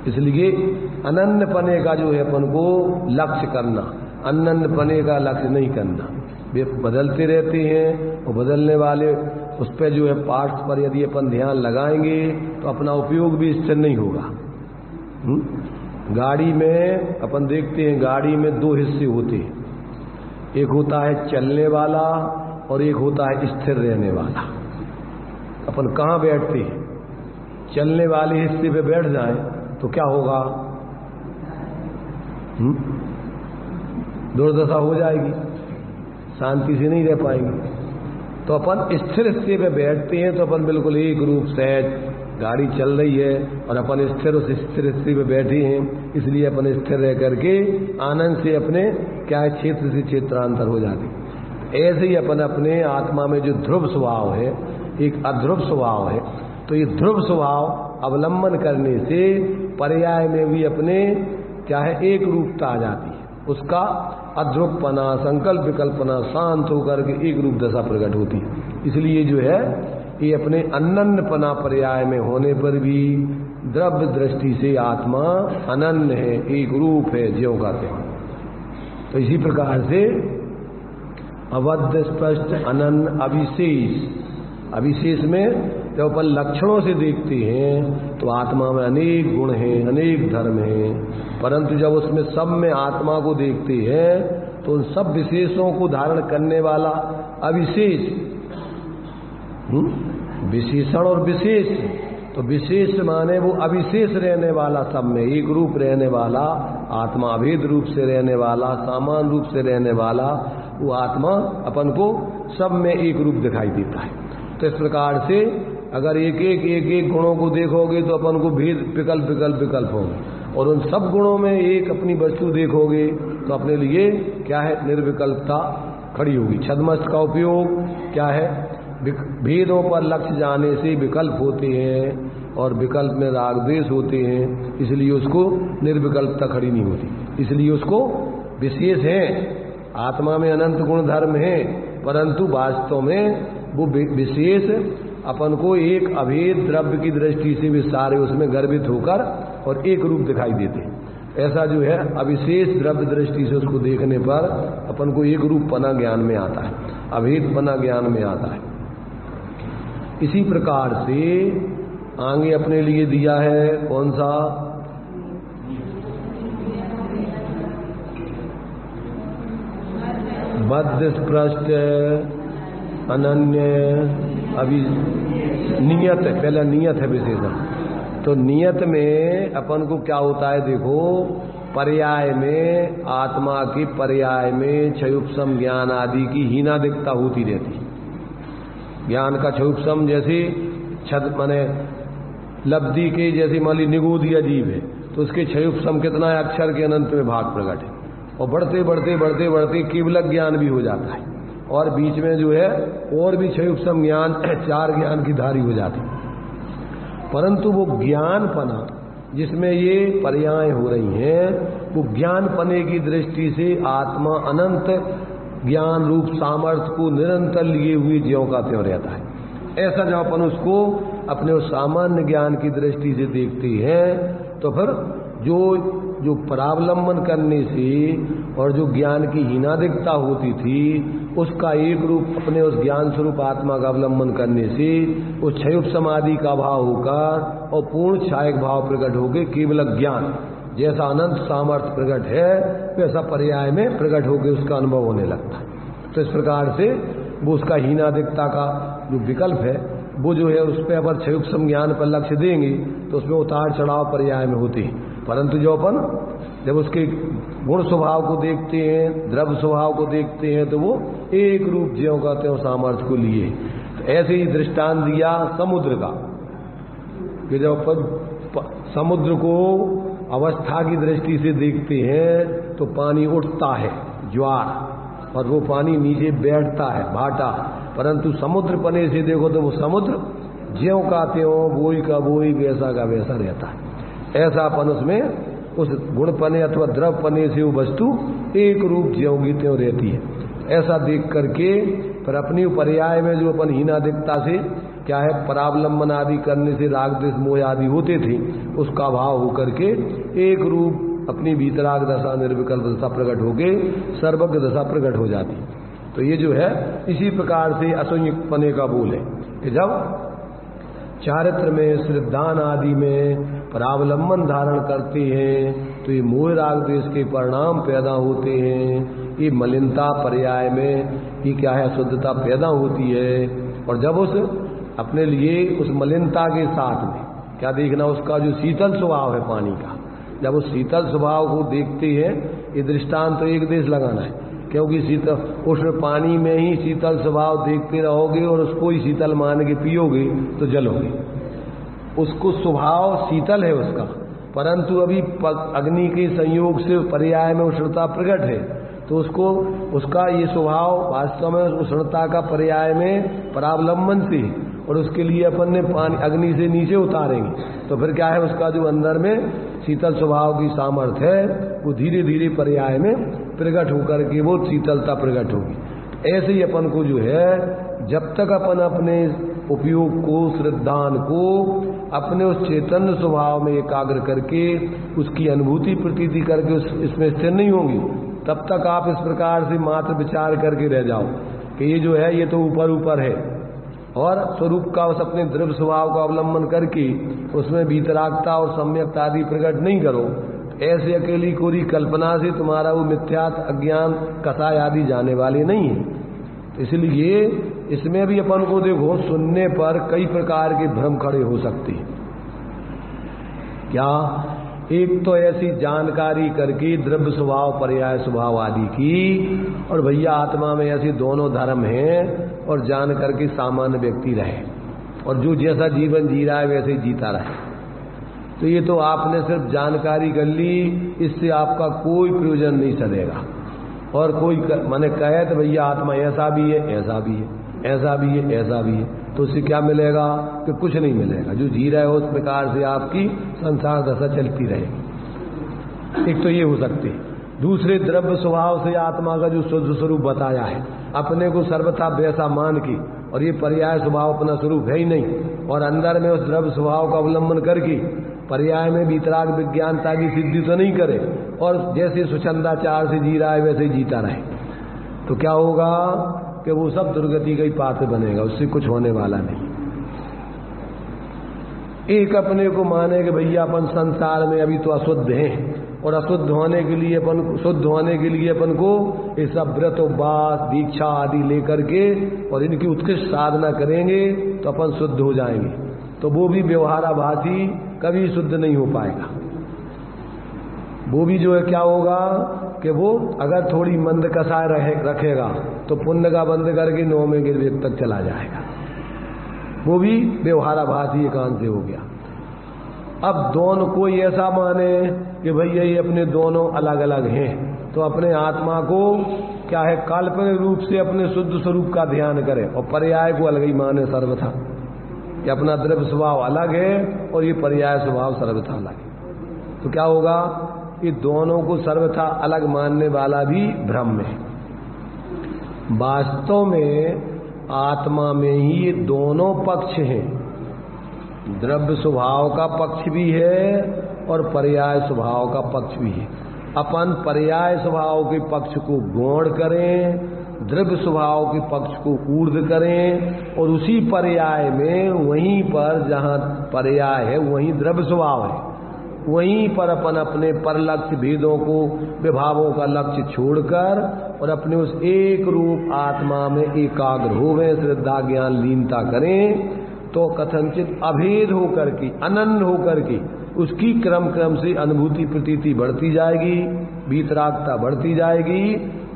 इसलिए अनन्य पने का जो है अपन को लक्ष्य करना, अनन्य पने का लक्ष्य नहीं करना। वे बदलते रहते हैं और बदलने वाले उस पर जो है पार्ट्स पर यदि अपन ध्यान लगाएंगे तो अपना उपयोग भी स्थिर नहीं होगा। गाड़ी में अपन देखते हैं, गाड़ी में 2 हिस्से होते हैं, एक होता है चलने वाला और एक होता है स्थिर रहने वाला। अपन कहाँ बैठते हैं, चलने वाले हिस्से पे बैठ जाएं तो क्या होगा, दुर्दशा हो जाएगी, शांति से नहीं रह पाएंगे। तो अपन स्थिर हिस्से पे बैठते हैं तो अपन बिल्कुल एक रूप सहज, गाड़ी चल रही है और अपन स्थिर उस स्थिर हिस्से पे बैठे हैं, इसलिए अपन स्थिर रह करके आनंद से अपने क्या है, क्षेत्र से क्षेत्रांतर हो जाते। ऐसे ही अपन अपने आत्मा में जो ध्रुव स्वभाव है, एक अध्रुव स्वभाव है, तो ये ध्रुव स्वभाव अवलंबन करने से पर्याय में भी अपने क्या है, एक रूपता आ जाती है। उसका अध्रुवपना, संकल्प विकल्पना शांत होकर के एक रूप दशा प्रकट होती है। इसलिए जो है ये अपने अनन्यपना पर्याय में होने पर भी द्रव्य दृष्टि से आत्मा अनन्य है, एक रूप है, ज्यों का त्यों। तो इसी प्रकार से अवद्ध स्पष्ट अनन्य अविशेष, अविशेष में जब अपन लक्षणों से देखते हैं तो आत्मा में अनेक गुण हैं, अनेक धर्म हैं, परंतु जब उसमें सब में आत्मा को देखते हैं तो उन सब विशेषों को धारण करने वाला अविशेष, विशेषण और विशेष, तो विशेष माने वो अविशेष रहने वाला, सब में एक रूप रहने वाला आत्मा, अभेद रूप से रहने वाला, समान रूप से रहने वाला वो आत्मा अपन को सब में एक रूप दिखाई देता है। तो इस प्रकार से अगर एक एक गुणों को देखोगे तो अपन को भेद विकल्प होंगे, और उन सब गुणों में एक अपनी वस्तु देखोगे तो अपने लिए क्या है, निर्विकल्पता खड़ी होगी। छद्मस्त का उपयोग क्या है, भेदों पर लक्ष्य जाने से विकल्प होते हैं और विकल्प में राग द्वेष होते हैं, इसलिए उसको निर्विकल्पता खड़ी नहीं होती, इसलिए उसको विशेष है। आत्मा में अनंत गुण धर्म है, परंतु वास्तव में वो विशेष अपन को एक अभेद द्रव्य की दृष्टि से भी सारे उसमें गर्भित होकर और एक रूप दिखाई देते हैं। ऐसा जो है अविशेष द्रव्य दृष्टि से उसको देखने पर अपन को एक रूप पना ज्ञान में आता है, अभेद पना ज्ञान में आता है। इसी प्रकार से आगे अपने लिए दिया है कौन सा, बद्ध स्पृष्ट अनन्य अभी नियत, पहला नियत है विशेषण। तो नियत में अपन को क्या होता है, देखो पर्याय में, आत्मा के पर्याय में क्षयुप्सम ज्ञान आदि की हीनादिकता होती रहती। ज्ञान का क्षयुप्सम जैसे छद माने लब्धि के जैसे मान ली निगोदी अजीब है तो उसके क्षयुप्सम कितना है, अक्षर के अनंत में भाग प्रकट है, और बढ़ते बढ़ते बढ़ते बढ़ते केवलक ज्ञान भी हो जाता है, और बीच में जो है और भी क्षयुप्सम ज्ञान, चार ज्ञान की धारी हो जाती। परंतु वो ज्ञानपना जिसमें ये पर्याय हो रही हैं, वो ज्ञानपने की दृष्टि से आत्मा अनंत ज्ञान रूप सामर्थ्य को निरंतर लिए हुए ज्यों का त्यों रहता है। ऐसा जब अपन उसको अपने उस सामान्य ज्ञान की दृष्टि से देखते हैं तो फिर जो परावलंबन करने से और जो ज्ञान की हीनादिकता होती थी उसका एक रूप अपने उस ज्ञान स्वरूप आत्मा का अवलंबन करने से उस क्षयुप समाधि का भाव होकर और पूर्ण छायक भाव प्रकट होकर केवल ज्ञान जैसा अनंत सामर्थ्य प्रकट है वैसा पर्याय में प्रकट होकर उसका अनुभव होने लगता है। तो इस प्रकार से वो उसका हीनादिकता का जो विकल्प है वो जो है उस पर अगर क्षयुप ज्ञान पर लक्ष्य देंगे तो उसमें उतार चढ़ाव पर्याय में होते हैं। परंतु जो अपन जब उसके गुण स्वभाव को देखते हैं, द्रव्य स्वभाव को देखते हैं तो वो एक रूप ज्यों का त्यों सामर्थ्य को लिए। तो ऐसे ही दृष्टांत दिया समुद्र का कि जब अपन समुद्र को अवस्था की दृष्टि से देखते हैं तो पानी उठता है ज्वार और वो पानी नीचे बैठता है भाटा, परंतु समुद्र पने से देखो तो वो समुद्र ज्यों का त्यों बोई का बोई वैसा का वैसा रहता है। ऐसा अपन उसमें उस गुण पने अथवा द्रव पने से वो वस्तु एक रूप ज्यों की त्यों रहती है। ऐसा देख करके फिर अपनी पर्याय में जो अपन हीनादिकता से क्या है परावलंबन आदि करने से राग द्वेष मोह आदि होते थे उसका भाव होकर के एक रूप अपनी भीतराग दशा निर्विकल्प दशा प्रकट होके सर्वज्ञ दशा प्रकट हो जाती। तो ये जो है इसी प्रकार से असंयुक्त पने का बोल है कि जब चारित्र में श्रद्धान आदि में परावलंबन धारण करते हैं तो ये मोह राग द्वेष के परिणाम पैदा होते हैं। ये मलिनता पर्याय में ये क्या है शुद्धता पैदा होती है। और जब उस अपने लिए उस मलिनता के साथ में क्या देखना उसका जो शीतल स्वभाव है पानी का, जब उस शीतल स्वभाव को देखते हैं ये दृष्टांत तो एक देश लगाना है क्योंकि शीतल उष्ण पानी में ही शीतल स्वभाव देखते रहोगे और उसको ही शीतल मान के पियोगे तो जलोगे। उसको स्वभाव शीतल है उसका, परंतु अभी अग्नि के संयोग से पर्याय में उष्णता प्रकट है तो उसको उसका ये स्वभाव वास्तव में उष्णता का पर्याय में परावलंबन से और उसके लिए अपन ने पानी अग्नि से नीचे उतारेंगे तो फिर क्या है उसका जो अंदर में शीतल स्वभाव की सामर्थ्य है वो धीरे धीरे पर्याय में प्रकट होकर के वो शीतलता प्रकट होगी। ऐसे ही अपन को जो है जब तक अपन अपने उपयोग को श्रद्धान को अपने उस चैतन्य स्वभाव में एकाग्र करके उसकी अनुभूति प्रतीति करके इसमें स्थिर नहीं होंगी तब तक आप इस प्रकार से मात्र विचार करके रह जाओ कि ये जो है ये तो ऊपर ऊपर है और स्वरूप का उस अपने द्रव्य स्वभाव का अवलंबन करके उसमें भीतरागता और सम्यकता आदि प्रकट नहीं करो। ऐसे अकेली कोरी कल्पना से तुम्हारा वो मिथ्यात अज्ञान कसाय आदि जाने वाले नहीं है। तो इसलिए इसमें भी अपन को देखो सुनने पर कई प्रकार के भ्रम खड़े हो सकते हैं। क्या एक तो ऐसी जानकारी करके द्रव्य स्वभाव पर्याय स्वभाव आदि की और भैया आत्मा में ऐसे दोनों धर्म हैं और जान करके सामान्य व्यक्ति रहे और जो जैसा जीवन जी रहा है वैसे ही जीता रहे। तो ये तो आपने सिर्फ जानकारी कर ली, इससे आपका कोई प्रयोजन नहीं चलेगा। और कोई माने कहे तो भैया आत्मा ऐसा भी है, ऐसा भी है, ऐसा भी है, ऐसा भी है, तो उससे क्या मिलेगा कि कुछ नहीं मिलेगा। जो जी रहे हो उस प्रकार से आपकी संसार दशा चलती रहेगी। एक तो ये हो सकती है। दूसरे द्रव्य स्वभाव से आत्मा का जो शुद्ध स्वरूप बताया है, अपने को सर्वथा वैसा मान की, और ये पर्याय स्वभाव अपना स्वरूप है ही नहीं, और अंदर में उस द्रव्य स्वभाव का अवलंबन करके पर्याय में वितराग विज्ञानता की सिद्धि तो नहीं करे, और जैसे स्वच्छंदाचार से जी रहा है वैसे ही जीता रहे, तो क्या होगा कि वो सब दुर्गति का ही पात्र बनेगा, उससे कुछ होने वाला नहीं। एक अपने को माने कि भैया अपन संसार में अभी तो अशुद्ध हैं, और अशुद्ध होने के लिए अपन शुद्ध होने के लिए अपन को ये सब व्रत उपवास दीक्षा आदि लेकर के और इनकी उत्कृष्ट साधना करेंगे तो अपन शुद्ध हो जाएंगे, तो वो भी व्यवहाराभासी कभी शुद्ध नहीं हो पाएगा। वो भी जो है क्या होगा कि वो अगर थोड़ी मंद कसाय रखेगा तो पुण्य का बंद करके 9वें गिरवेद तक चला जाएगा, वो भी व्यवहाराभासी एकांत से हो गया। अब दोनों कोई ऐसा माने कि भैया ये अपने दोनों अलग अलग हैं, तो अपने आत्मा को क्या है काल्पनिक रूप से अपने शुद्ध स्वरूप का ध्यान करे, और पर्याय को अलग ही माने सर्वथा, कि अपना द्रव्य स्वभाव अलग है और ये पर्याय स्वभाव सर्वथा अलग है। तो क्या होगा, ये दोनों को सर्वथा अलग मानने वाला भी भ्रम है। वास्तव में आत्मा में ही ये दोनों पक्ष हैं, द्रव्य स्वभाव का पक्ष भी है और पर्याय स्वभाव का पक्ष भी है। अपन पर्याय स्वभाव के पक्ष को गौण करें, द्रव्य स्वभाव के पक्ष को ऊर्ध्व करें, और उसी पर्याय में वहीं पर जहाँ पर्याय है वहीं द्रव्य स्वभाव है, वहीं पर अपन अपने पर लक्ष्य भेदों को विभावों का लक्ष्य छोड़कर और अपने उस एक रूप आत्मा में एकाग्र हो गए, श्रद्धा ज्ञान लीनता करें, तो कथनचित अभेद होकर के अनन्य होकर के उसकी क्रम क्रम से अनुभूति प्रतीति बढ़ती जाएगी, वीतरागता बढ़ती जाएगी,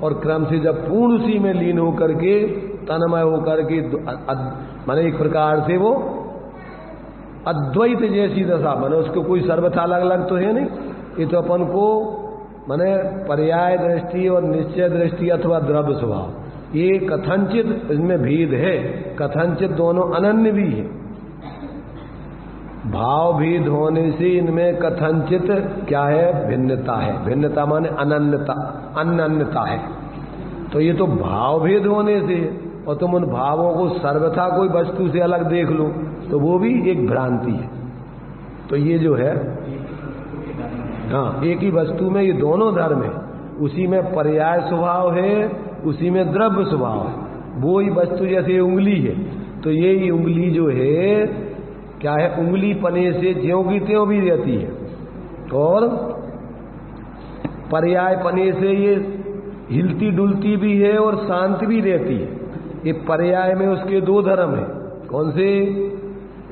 और क्रम से जब पूर्ण उसी में लीन होकर के तन्मय होकर के माने एक प्रकार से वो अद्वैत जैसी दशा बने, उसको कोई सर्वथा अलग अलग तो है नहीं। ये तो अपन को माने पर्याय दृष्टि और निश्चय दृष्टि अथवा द्रव्य स्वभाव, ये कथनचित इसमें भेद है, कथनचित दोनों अनन्य भी है। भाव भेद होने से इनमें कथनचित क्या है, भिन्नता है। भिन्नता माने अनन्यता, अनन्यता है। तो ये तो भाव भेद होने से, और तुम उन भावों को सर्वथा कोई वस्तु से अलग देख लो तो वो भी एक भ्रांति है। तो ये जो है हाँ, एक ही वस्तु में ये दोनों धर्म है, उसी में पर्याय स्वभाव है, उसी में द्रव्य स्वभाव है। वो ही वस्तु जैसे उंगली है, तो ये ही उंगली जो है क्या है, उंगली पने से ज्यों की त्यों भी रहती है, और पर्याय पने से ये हिलती डुलती भी है और शांत भी रहती है। ये पर्याय में उसके दो धर्म है, कौन से,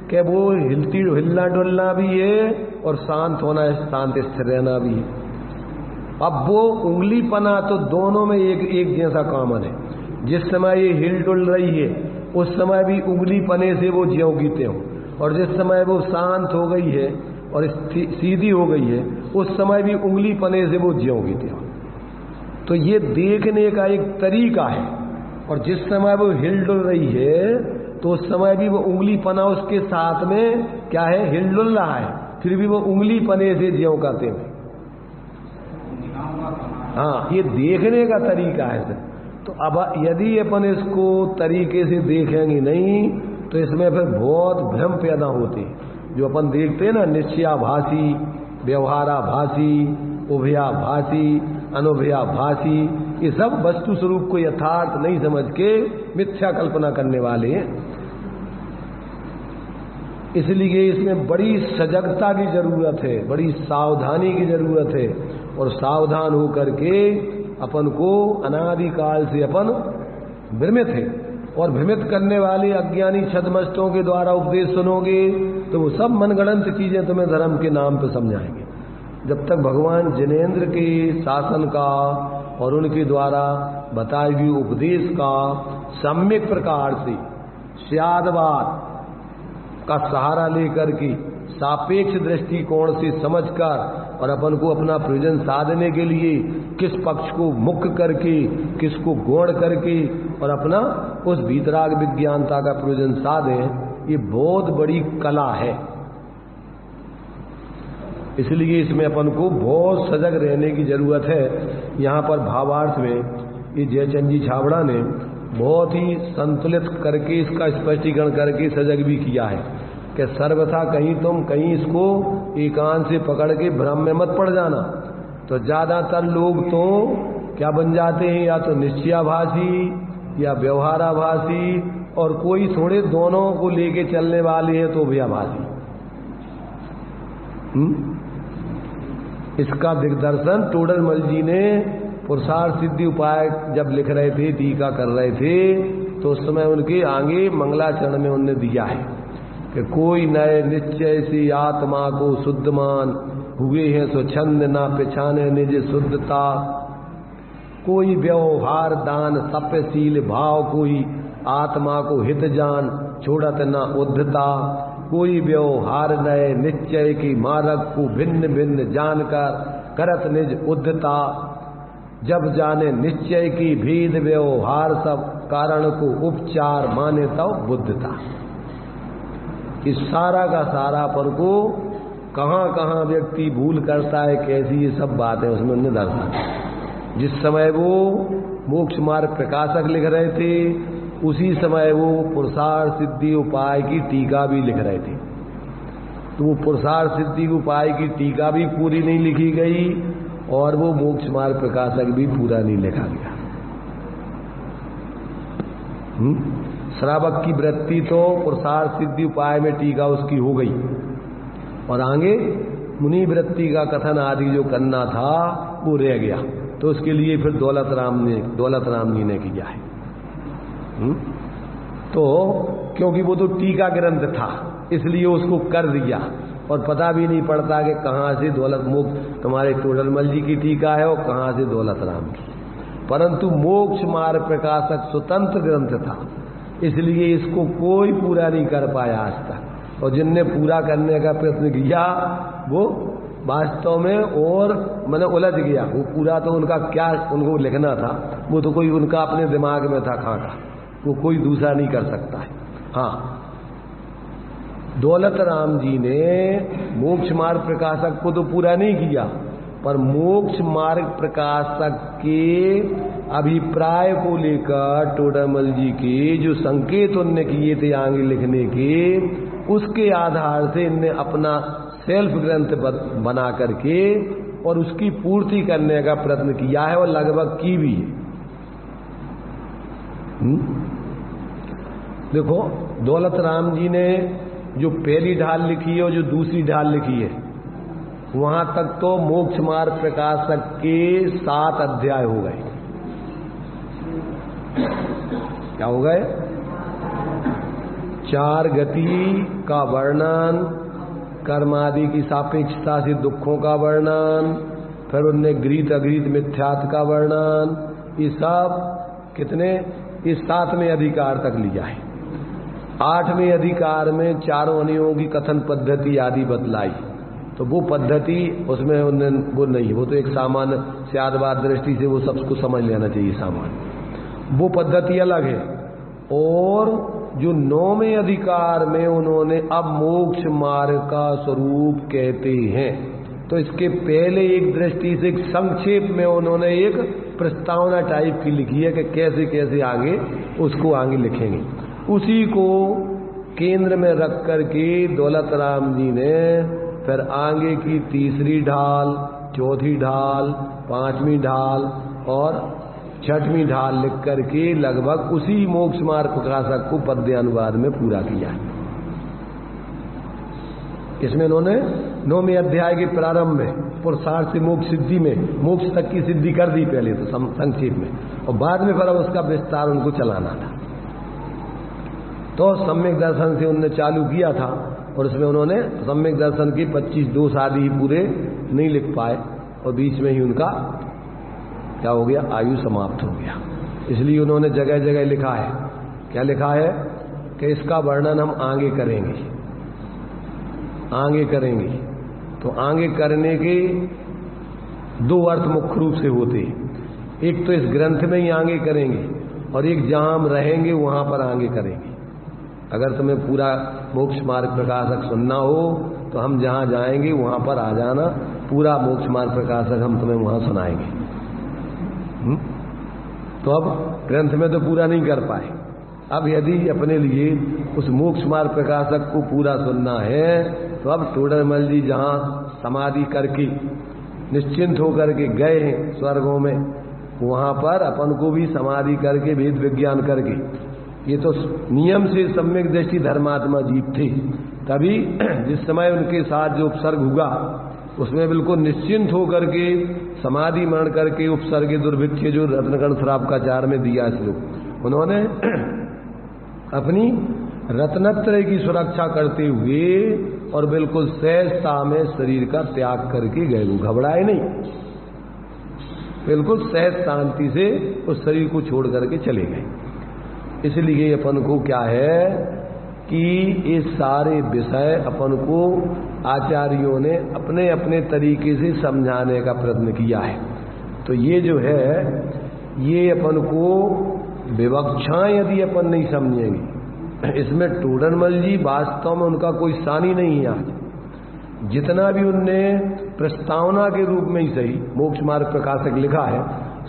कि वो हिलना डुलना भी है और शांत होना, शांत स्थिर रहना भी है। अब वो उंगली पना तो दोनों में एक जैसा कॉमन है। जिस समय ये हिल डुल रही है उस समय भी उंगली पने से वो ज्यों की त्यों, और जिस समय वो शांत हो गई है और सीधी हो गई है उस समय भी उंगली पने से वो ज्यों की त्यों। तो ये देखने का एक तरीका है, और जिस समय वो हिल डुल रही है तो उस समय भी वो उंगली पना उसके साथ में क्या है, हिल डुल रहा है, फिर भी वो उंगली पने से ज्यों का त्यों। हाँ, ये देखने का तरीका है सर। तो अब यदि अपन इसको तरीके से देखेंगे नहीं तो इसमें फिर बहुत भ्रम पैदा होते हैं। जो अपन देखते हैं ना, निश्चयाभासी, व्यवहाराभासी, उभयाभासी, अनुभयाभासी, ये सब वस्तु स्वरूप को यथार्थ नहीं समझ के मिथ्या कल्पना करने वाले हैं। इसलिए इसमें बड़ी सजगता की जरूरत है, बड़ी सावधानी की जरूरत है, और सावधान होकर के अपन को अनादिकाल से अपन भ्रमित है, और भ्रमित करने वाले अज्ञानी छद्मस्तों के द्वारा उपदेश सुनोगे तो वो सब मनगढ़ंत चीजें तुम्हें धर्म के नाम पर समझाएंगे। जब तक भगवान जिनेंद्र के शासन का और उनके द्वारा बताए हुए उपदेश का सम्यक प्रकार से स्यादवाद का सहारा लेकर के सापेक्ष दृष्टिकोण से समझकर और अपन को अपना प्रयोजन साधने के लिए किस पक्ष को मुख्य करके, किसको गौण करके और अपना उस वीतराग विज्ञानता का प्रयोजन साधे, ये बहुत बड़ी कला है। इसलिए इसमें अपन को बहुत सजग रहने की जरूरत है। यहाँ पर भावार्थ में ये जयचंद जी छाबड़ा ने बहुत ही संतुलित करके इसका स्पष्टीकरण करके सजग भी किया है कि सर्वथा कहीं इसको एकांत से पकड़ के भ्रम में मत पड़ जाना। तो ज्यादातर लोग तो क्या बन जाते हैं, या तो निश्चयाभासी या व्यवहाराभासी, और कोई थोड़े दोनों को लेके चलने वाले हैं तो भयाभासी। इसका दिग्दर्शन टोडरमल जी ने पुरुषार्थ सिद्धि उपाय जब लिख रहे थे, टीका कर रहे थे, तो उस समय उनके आगे मंगलाचरण में उन्होंने दिया है कि कोई नए निश्चय से आत्मा को शुद्ध मान हुए हैं सो छंद ना पिछाने निज शुद्धता, कोई व्यवहार दान सप्यशील भाव, कोई आत्मा को हित जान छोड़त न उद्धता, कोई व्यवहार नए निश्चय की मार्ग को भिन्न भिन्न जानकर करत निज उद्धता, जब जाने निश्चय की भेद व्यवहार सब कारण को उपचार माने तब बुद्धता। इस सारा का सारा पर को कहाँ कहाँ व्यक्ति भूल करता है, कैसी ये सब बातें उसमें उन्हें दर्शाया। जिस समय वो मोक्ष मार्ग प्रकाशक लिख रहे थे, उसी समय वो पुरुषार्थ सिद्धि उपाय की टीका भी लिख रहे थे। तो वो पुरुषार्थ सिद्धि उपाय की टीका भी पूरी नहीं लिखी गई और वो मोक्ष मार्ग प्रकाशक भी पूरा नहीं लिखा गया। श्रावक की वृत्ति तो पुरुषार्थ सिद्धि उपाय में टीका उसकी हो गई, और आगे मुनि वृत्ति का कथन आदि जो करना था वो रह गया। तो उसके लिए फिर दौलत राम जी ने किया है। तो क्योंकि वो तो टीका ग्रंथ था इसलिए उसको कर दिया, और पता भी नहीं पड़ता कि कहाँ से दौलत मुक्त तुम्हारे टोडरमल जी की टीका है और कहाँ से दौलत राम की। परंतु मोक्ष मार्ग प्रकाशक स्वतंत्र ग्रंथ था, इसलिए इसको कोई पूरा नहीं कर पाया आज तक, और जिनने पूरा करने का प्रयत्न किया वो वास्तव में और मैंने उलझ गया। वो पूरा तो उनका क्या उनको लिखना था, वो तो कोई उनका अपने दिमाग में था खाका, वो कोई दूसरा नहीं कर सकता है। हाँ, दौलत राम जी ने मोक्ष मार्ग प्रकाशक को तो पूरा नहीं किया, पर मोक्ष मार्ग प्रकाशक के अभिप्राय को लेकर टोडरमल जी के जो संकेत उनने किए थे आगे लिखने के, उसके आधार से इनने अपना सेल्फ ग्रंथ बना करके और उसकी पूर्ति करने का प्रयत्न किया है, और लगभग की भी है। देखो, दौलत राम जी ने जो पहली ढाल लिखी है और जो दूसरी ढाल लिखी है, वहां तक तो मोक्ष मार्ग प्रकाशक के 7 अध्याय हो गए। क्या हो गए? 4 गति का वर्णन, कर्मादि की सापेक्षता से दुखों का वर्णन, फिर उनने गृहीत अगृहीत मिथ्यात्व का वर्णन, ये सब कितने, इस 7वें अधिकार तक लिया है। 8वें अधिकार में चारों अनियों की कथन पद्धति आदि बतलाई, तो वो पद्धति उसमें वो नहीं, वो तो एक सामान्य स्यादवाद दृष्टि से वो सबको समझ लेना चाहिए सामान्य, वो पद्धति अलग है। और जो 9वें अधिकार में उन्होंने अब मोक्ष मार्ग का स्वरूप कहते हैं, तो इसके पहले एक दृष्टि से संक्षेप में उन्होंने एक प्रस्तावना टाइप की लिखी है कि कैसे कैसे आगे उसको आगे लिखेंगे। उसी को केंद्र में रख करके दौलत राम जी ने फिर आगे की 3री ढाल, 4थी ढाल, 5वीं ढाल और 6वीं ढाल लिख करके लगभग उसी मोक्ष मार्ग प्रकाशक को पद्य अनुवाद में पूरा किया। इसमें उन्होंने 9वें अध्याय के प्रारंभ में पुरुषार्थ से मोक्ष सिद्धि में मोक्ष तक की सिद्धि कर दी पहले तो संक्षेप में, और बाद में फिर उसका विस्तार उनको चलाना था। तो सम्यक दर्शन से उन्होंने चालू किया था, और उसमें उन्होंने सम्यक दर्शन के 25 दोष आदि ही पूरे नहीं लिख पाए, और बीच में ही उनका क्या हो गया, आयु समाप्त हो गया। इसलिए उन्होंने जगह जगह लिखा है, क्या लिखा है कि इसका वर्णन हम आगे करेंगे। आगे करेंगे। तो आगे करने के दो अर्थ मुख्य रूप से होते हैं। एक तो इस ग्रंथ में ही आगे करेंगे और एक जहां हम रहेंगे वहां पर आगे करेंगे। अगर तुम्हें पूरा मोक्ष मार्ग प्रकाशक सुनना हो तो हम जहां जाएंगे वहां पर आ जाना, पूरा मोक्ष मार्ग प्रकाशक हम तुम्हें वहां सुनाएंगे। तो अब ग्रंथ में तो पूरा नहीं कर पाए। अब यदि अपने लिए उस मोक्ष मार्ग प्रकाशक को पूरा सुनना है तो अब टोडरमल जी जहां समाधि करके निश्चिंत होकर के गए हैं स्वर्गों में, वहां पर अपन को भी समाधि करके वेद विज्ञान करके, ये तो नियम से सम्यक दृष्टि धर्मात्मा जीव थे, तभी जिस समय उनके साथ जो उपसर्ग हुआ उसमें बिल्कुल निश्चिंत होकर के समाधि मरण करके उपसर्ग दुर्भिक्ष जो रत्नकर्ण श्रावकाचार्य में दिया श्लोक, उन्होंने अपनी रत्नत्रय की सुरक्षा करते हुए और बिल्कुल सहजता में शरीर का त्याग करके गए। वो घबराए नहीं, बिल्कुल सहज शांति से उस शरीर को छोड़ करके चले गए। इसलिए अपन को क्या है कि ये सारे विषय अपन को आचार्यों ने अपने अपने तरीके से समझाने का प्रयत्न किया है। तो ये जो है ये अपन को विवक्षाएं यदि अपन नहीं समझेंगे, इसमें टोडरमल जी वास्तव में उनका कोई सानी नहीं है। आज जितना भी उनने प्रस्तावना के रूप में ही सही मोक्ष मार्ग प्रकाशक लिखा है,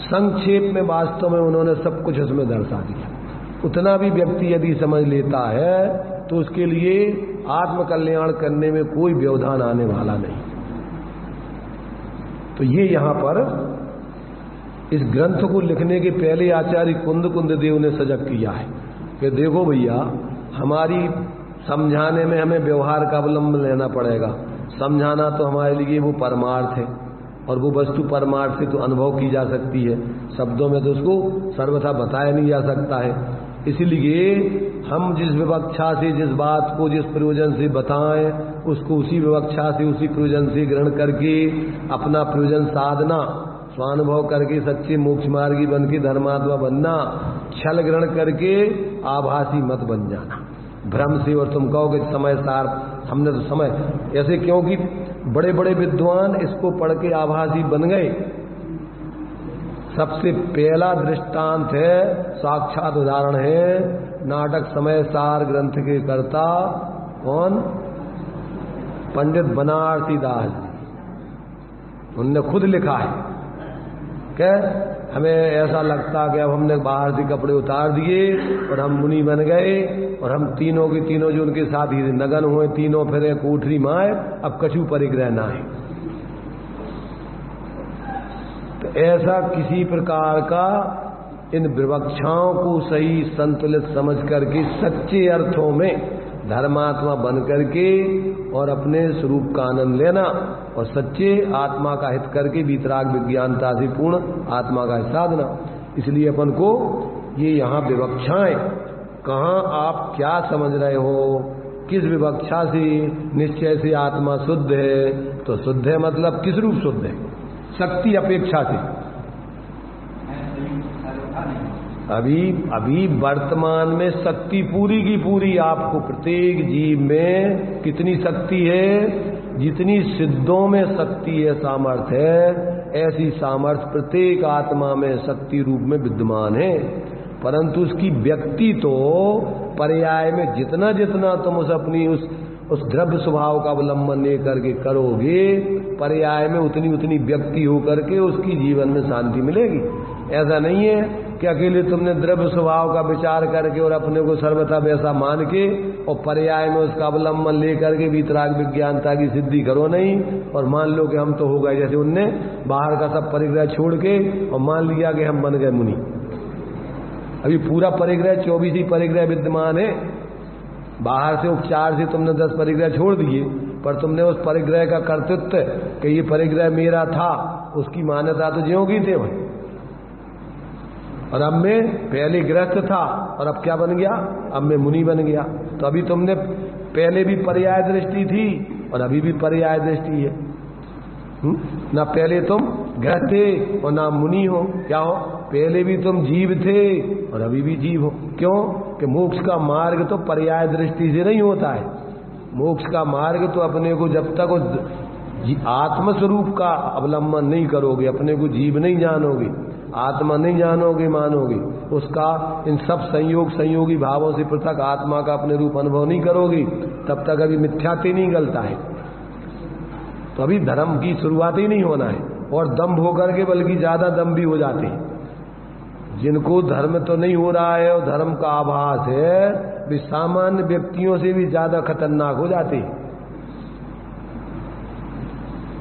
संक्षेप में वास्तव में उन्होंने सब कुछ इसमें दर्शा दिया। उतना भी व्यक्ति यदि समझ लेता है तो उसके लिए आत्म कल्याण करने में कोई व्यवधान आने वाला नहीं। तो ये यहां पर इस ग्रंथ को लिखने के पहले आचार्य कुंद देव ने सजग किया है कि देखो भैया, हमारी समझाने में हमें व्यवहार का अवलंबन लेना पड़ेगा। समझाना तो हमारे लिए वो परमार्थ है और वो वस्तु परमार्थ से तो अनुभव की जा सकती है, शब्दों में तो उसको सर्वथा बताया नहीं जा सकता है। इसलिए हम जिस विवक्षा से जिस बात को जिस प्रयोजन से बताएं उसको उसी विवक्षा से उसी प्रयोजन से ग्रहण करके अपना प्रयोजन साधना, स्वानुभव करके सच्चे मोक्ष मार्गी बन के धर्मात्मा बनना, छल ग्रहण करके आभासी मत बन जाना भ्रम से। और तुम कहोगे समय सार हमने तो समय ऐसे, क्योंकि बड़े बड़े विद्वान इसको पढ़ के आभासी बन गए। सबसे पहला दृष्टांत है, साक्षात उदाहरण है नाटक समय सार ग्रंथ के कर्ता कौन? पंडित बनारसी दास जी। उनने खुद लिखा है कि हमें ऐसा लगता कि अब हमने बाहर से कपड़े उतार दिए और हम मुनि बन गए और हम तीनों के तीनों जो उनके साथ ही नगन हुए, तीनों फिर कोठरी माए, अब कछु परिग्रह ना है। तो ऐसा किसी प्रकार का इन विवक्षाओं को सही संतुलित समझ करके सच्चे अर्थों में धर्मात्मा बन करके और अपने स्वरूप का आनंद लेना और सच्चे आत्मा का हित करके वीतराग विज्ञानता से पूर्ण आत्मा का साधना। इसलिए अपन को ये यहाँ विवक्षाएं, कहाँ आप क्या समझ रहे हो, किस विवक्षा से निश्चय से आत्मा शुद्ध है, तो शुद्ध है मतलब किस रूप शुद्ध है? शक्ति अपेक्षा से। अभी वर्तमान में शक्ति पूरी की पूरी आपको प्रत्येक जीव में कितनी शक्ति है? जितनी सिद्धों में शक्ति है, सामर्थ्य है, ऐसी सामर्थ्य प्रत्येक आत्मा में शक्ति रूप में विद्यमान है। परंतु उसकी व्यक्ति तो पर्याय में जितना जितना तुम उस अपनी उस द्रव्य स्वभाव का अवलंबन लेकर के करोगे, पर्याय में उतनी उतनी व्यक्ति होकर के उसकी जीवन में शांति मिलेगी। ऐसा नहीं है कि अकेले तुमने द्रव्य स्वभाव का विचार करके और अपने को सर्वथा वैसा मान के और पर्याय में उसका अवलंबन लेकर के वीतराग विज्ञानता की सिद्धि करो नहीं और मान लो कि हम तो हो गए, जैसे उनने बाहर का सब परिग्रह छोड़ के और मान लिया कि हम बन गए मुनि। अभी पूरा परिग्रह 24 ही परिग्रह विद्यमान है। बाहर से उपचार से तुमने 10 परिग्रह छोड़ दिए, पर तुमने उस परिग्रह का कर्तृत्व कि ये परिग्रह मेरा था, उसकी मान्यता तो ज्यों की थे भाई। और अब मैं पहले गृहस्थ था और अब क्या बन गया? अब मैं मुनि बन गया। तो अभी तुमने पहले भी पर्याय दृष्टि थी और अभी भी पर्याय दृष्टि है। ना पहले तुम गृहस्थ थे और ना मुनि हो। क्या हो? पहले भी तुम जीव थे और अभी भी जीव हो। क्यों? कि मोक्ष का मार्ग तो पर्याय दृष्टि से नहीं होता है, मोक्ष का मार्ग तो अपने को जब तक आत्म स्वरूप का अवलंबन नहीं करोगे, अपने को जीव नहीं जानोगे, आत्मा नहीं जानोगे मानोगे, उसका इन सब संयोगी भावों से पृथक आत्मा का अपने रूप अनुभव नहीं करोगे, तब तक अभी मिथ्यात्व नहीं गलता है। तो अभी धर्म की शुरुआत ही नहीं होना है। और दम्भ होकर के बल्कि ज्यादा दम्भ भी हो जाते हैं। जिनको धर्म तो नहीं हो रहा है और धर्म का आभास है, वे सामान्य व्यक्तियों से भी ज्यादा खतरनाक हो जाते हैं।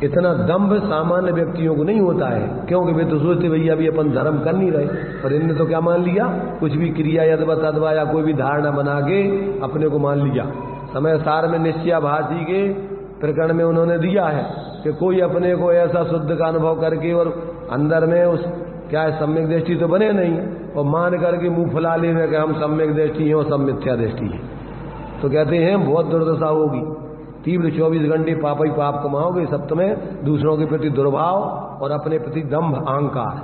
इतना दम्भ सामान्य व्यक्तियों को नहीं होता है, क्योंकि वे तो सोचते भैया अभी अपन धर्म कर नहीं रहे, पर इनने तो क्या मान लिया, कुछ भी क्रिया यद्वत अथवा या कोई भी धारणा बना के अपने को मान लिया। समय सार में निश्चयाभासी के प्रकरण में उन्होंने दिया है कि कोई अपने को ऐसा शुद्ध का अनुभव करके और अंदर में उस क्या है सम्यक दृष्टि तो बने नहीं, और मान करके मुंह फुला ले कि हम सम्यक दृष्टि हैं और सब मिथ्या दृष्टि है, तो कहते हैं बहुत दुर्दशा होगी। तीव्र 24 घंटे पाप ही पाप कमाओगे, सब तुम्हें दूसरों के प्रति दुर्भाव और अपने प्रति दंभ अहंकार।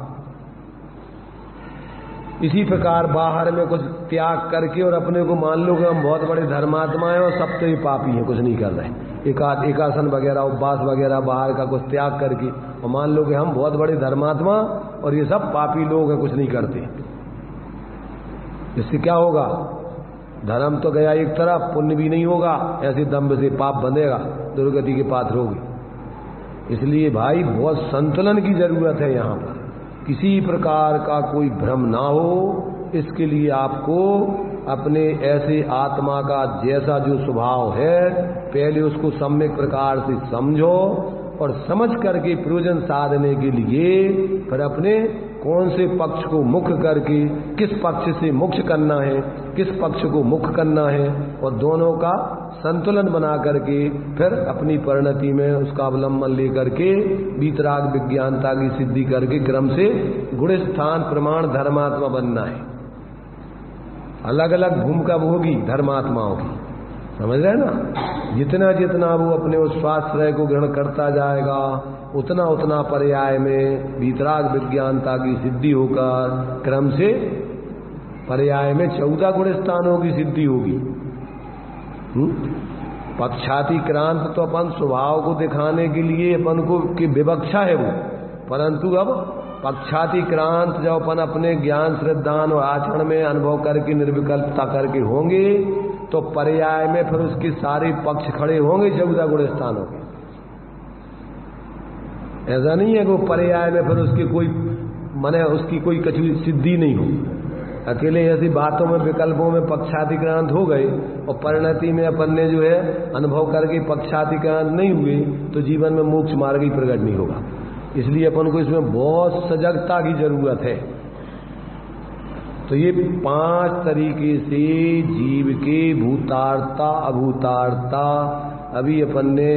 इसी प्रकार बाहर में कुछ त्याग करके और अपने को मान लो कि हम बहुत बड़े धर्मात्मा हैं और सब तो ही पापी हैं, कुछ नहीं कर रहे, एकासन वगैरह उपवास वगैरह बाहर का कुछ त्याग करके और मान लो कि हम बहुत बड़े धर्मात्मा और ये सब पापी लोग हैं, कुछ नहीं करते। इससे क्या होगा, धर्म तो गया एक तरफ, पुण्य भी नहीं होगा, ऐसे दम्भ से पाप बंधेगा, दुर्गति के पात्र होगी। इसलिए भाई बहुत संतुलन की जरूरत है यहाँ पर, किसी प्रकार का कोई भ्रम ना हो। इसके लिए आपको अपने ऐसे आत्मा का जैसा जो स्वभाव है पहले उसको सम्यक प्रकार से समझो, और समझ करके प्रयोजन साधने के लिए फिर अपने कौन से पक्ष को मुख्य करके किस पक्ष से मोक्ष करना है, किस पक्ष को मुख्य करना है, और दोनों का संतुलन बना करके फिर अपनी परिणति में उसका अवलंबन लेकर के वीतराग विज्ञानता की सिद्धि करके क्रम से गुण स्थान प्रमाण धर्मात्मा बनना है। अलग अलग भूमिका होगी धर्मात्माओं की, समझ रहे ना। जितना जितना वो अपने उस स्वास्थ्य को ग्रहण करता जाएगा उतना उतना पर्याय में वीतराग विज्ञानता की सिद्धि होकर क्रम से पर्याय में 14 गुण स्थानों की सिद्धि होगी। पक्षाति क्रांत तो अपन स्वभाव को दिखाने के लिए अपन को की विवक्षा है वो, परंतु अब पक्षाति क्रांत जब अपन अपने ज्ञान श्रद्धान और आचरण में अनुभव करके निर्विकल्पता करके होंगे तो पर्याय में फिर उसके सारे पक्ष खड़े होंगे 14 गुण स्थानों के। ऐसा नहीं है कि वो पर्याय में फिर उसकी कोई माने उसकी कोई कचुरी सिद्धि नहीं हो। अकेले ऐसी बातों में विकल्पों में पक्षातिक्रांत हो गए और परिणति में अपन ने जो है अनुभव करके पक्षातिक्रांत नहीं हुए तो जीवन में मोक्ष मार्ग ही प्रकट नहीं होगा। इसलिए अपन को इसमें बहुत सजगता की जरूरत है। तो ये 5 तरीके से जीव के भूतार्ता अभूतार्ता अभी अपन ने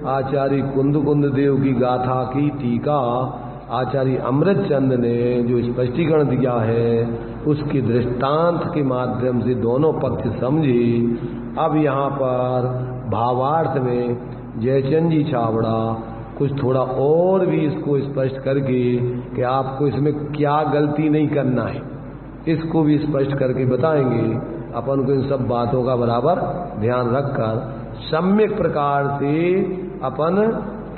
आचार्य कुंद देव की गाथा की टीका आचार्य अमृतचंद ने जो स्पष्टीकरण दिया है उसके दृष्टांत के माध्यम से दोनों पक्ष समझे। अब यहाँ पर भावार्थ में जयचंद जी छाबड़ा कुछ थोड़ा और भी इसको स्पष्ट करके कि आपको इसमें क्या गलती नहीं करना है इसको भी स्पष्ट करके बताएंगे। अपन को इन सब बातों का बराबर ध्यान रखकर सम्यक प्रकार से अपन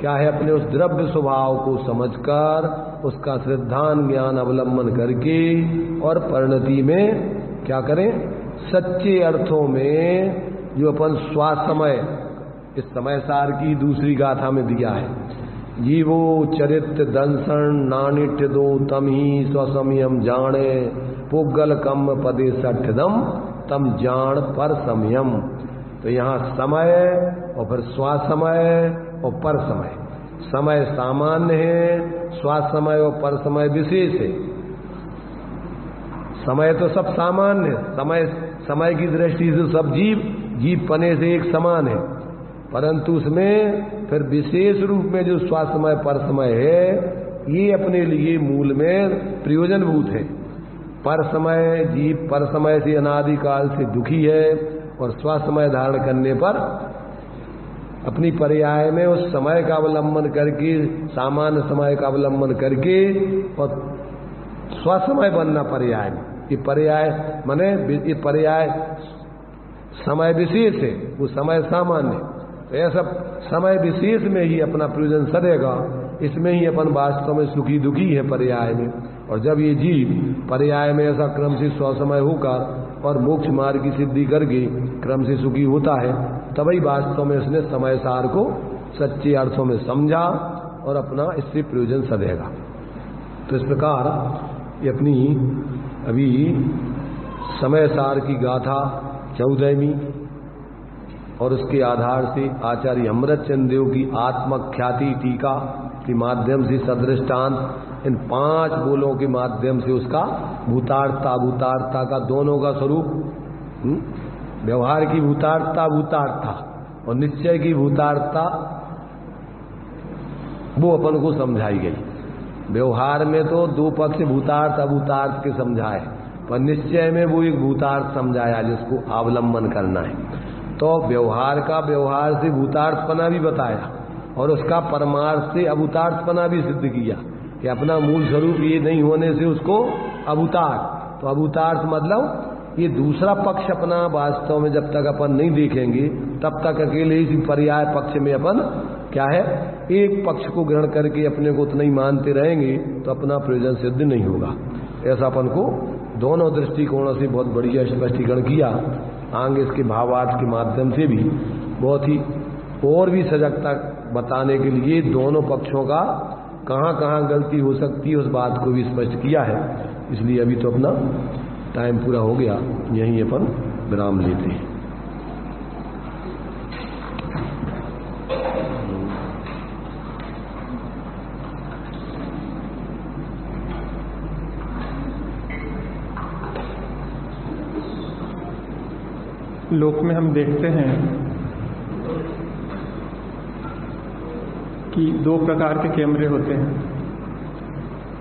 क्या है अपने उस द्रव्य स्वभाव को समझकर उसका श्रद्धान ज्ञान अवलंबन करके और परिणति में क्या करें, सच्चे अर्थों में जो अपन स्वासमय इस समय सार की दूसरी गाथा में दिया है, जीवो चरित्र दंसन नानिठ्य दो तम ही स्वसमयम जाने पुगल कम पदे सठदम तम जान पर समयम। तो यहाँ समय और फिर स्वासमय और पर समय, समय सामान्य है, स्वासमय और पर समय विशेष है। समय तो सब सामान्य है, समय की दृष्टि से सब जीव पने से एक समान है, परंतु उसमें फिर विशेष रूप में जो स्वासमय पर समय है ये अपने लिए मूल में प्रयोजनभूत है। पर समय जीव पर समय से अनादिकाल से दुखी है और स्वासमय धारण करने पर अपनी पर्याय में उस समय का अवलंबन करके सामान्य समय का अवलंबन करके और स्वसमय बनना पर्याय में। ये पर्याय माने ये पर्याय समय विशेष है, वो समय सामान्य, तो ऐसा समय विशेष में ही अपना प्रयोजन सदेगा, इसमें ही अपन वास्तव में सुखी दुखी है पर्याय में। और जब ये जीव पर्याय में ऐसा क्रम से स्वसमय होकर और मोक्ष मार्ग की सिद्धि करके क्रम से सुखी होता है, तभी वास्तव में इसने समय सार को सच्चे अर्थों में समझा और अपना इससे प्रयोजन सदेगा। तो इस प्रकार ये अपनी अभी समय सार की गाथा 14वीं और उसके आधार से आचार्य अमृतचंद देव की आत्मख्याति टीका के माध्यम से सदृष्टांत इन 5 बोलों के माध्यम से उसका भूतार्थता का दोनों का स्वरूप, व्यवहार की भूतार्थता और निश्चय की भूतार्थता वो अपन को समझाई गई। व्यवहार में तो 2 पक्ष भूतार्थ अभूतार्थ के समझाए, पर निश्चय में वो एक भूतार्थ समझाया जिसको अवलंबन करना है। तो व्यवहार का व्यवहार से भूतार्थपना भी बताया और उसका परमार्थ से अभूतार्थपना भी सिद्ध किया कि अपना मूल स्वरूप ये नहीं होने से उसको अभूतार्थ। तो अभूतार्थ मतलब ये दूसरा पक्ष अपना वास्तव में जब तक अपन नहीं देखेंगे तब तक अकेले इसी पर्याय पक्ष में अपन क्या है, एक पक्ष को ग्रहण करके अपने को उतना ही मानते रहेंगे तो अपना प्रयोजन सिद्ध नहीं होगा। ऐसा अपन को दोनों दृष्टिकोणों से बहुत बढ़िया स्पष्टीकरण किया। आगे इसके भावार्थ के माध्यम से भी बहुत ही और भी सजगता बताने के लिए दोनों पक्षों का कहाँ कहाँ गलती हो सकती है उस बात को भी स्पष्ट किया है। इसलिए अभी तो अपना टाइम पूरा हो गया, यहीं अपन विराम लेते हैं। लोक में हम देखते हैं कि 2 प्रकार के कैमरे होते हैं,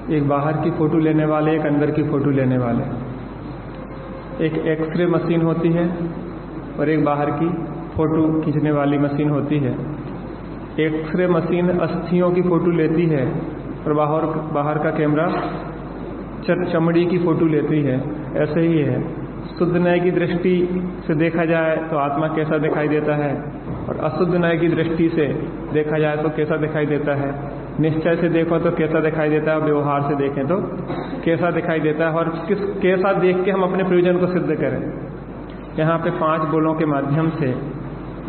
एक बाहर की फोटो लेने वाले, एक अंदर की फोटो लेने वाले। एक एक्सरे मशीन होती है और एक बाहर की फोटो खींचने वाली मशीन होती है। एक्सरे मशीन अस्थियों की फोटो लेती है और बाहर का कैमरा चमड़ी की फोटो लेती है। ऐसे ही है, शुद्ध नय की दृष्टि से देखा जाए तो आत्मा कैसा दिखाई देता है और अशुद्ध नय की दृष्टि से देखा जाए तो कैसा दिखाई देता है। निश्चय से देखो तो कैसा दिखाई देता है, व्यवहार से देखें तो कैसा दिखाई देता है और कैसा देख के हम अपने प्रयोजन को सिद्ध करें। यहाँ पे 5 बोलों के माध्यम से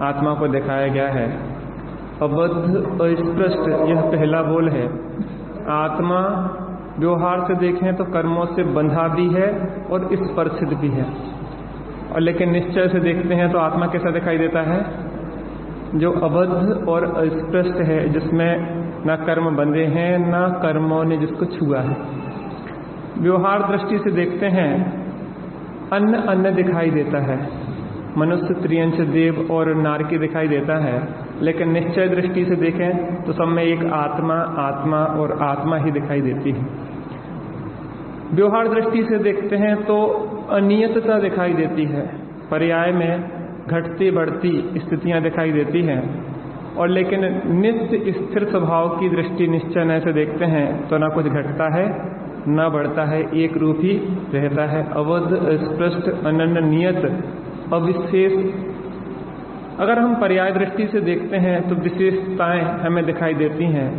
आत्मा को दिखाया गया है। अबद्ध अस्पष्ट यह पहला बोल है। आत्मा व्यवहार से देखें तो कर्मों से बंधा भी है और स्पर्शित भी है, और लेकिन निश्चय से देखते हैं तो आत्मा कैसा दिखाई देता है, जो अबद्ध और अस्पष्ट है, जिसमें न कर्म बंधे हैं न कर्मों ने जिसको छुआ है। व्यवहार दृष्टि से देखते हैं अन्न दिखाई देता है, मनुष्य, त्रियंश, देव और नारकी दिखाई देता है, लेकिन निश्चय दृष्टि से देखें तो सब में एक आत्मा और आत्मा ही दिखाई देती है। व्यवहार दृष्टि से देखते हैं तो अनियतता दिखाई देती है, पर्याय में घटती बढ़ती स्थितियां दिखाई देती हैं, और लेकिन नित्य स्थिर स्वभाव की दृष्टि निश्चय से देखते हैं तो न कुछ घटता है न बढ़ता है, एक रूप ही रहता है। अवध, स्पष्ट, अनन्य, नियत, अविशेष। अगर हम पर्याय दृष्टि से देखते हैं तो विशेषताएं हमें दिखाई देती हैं,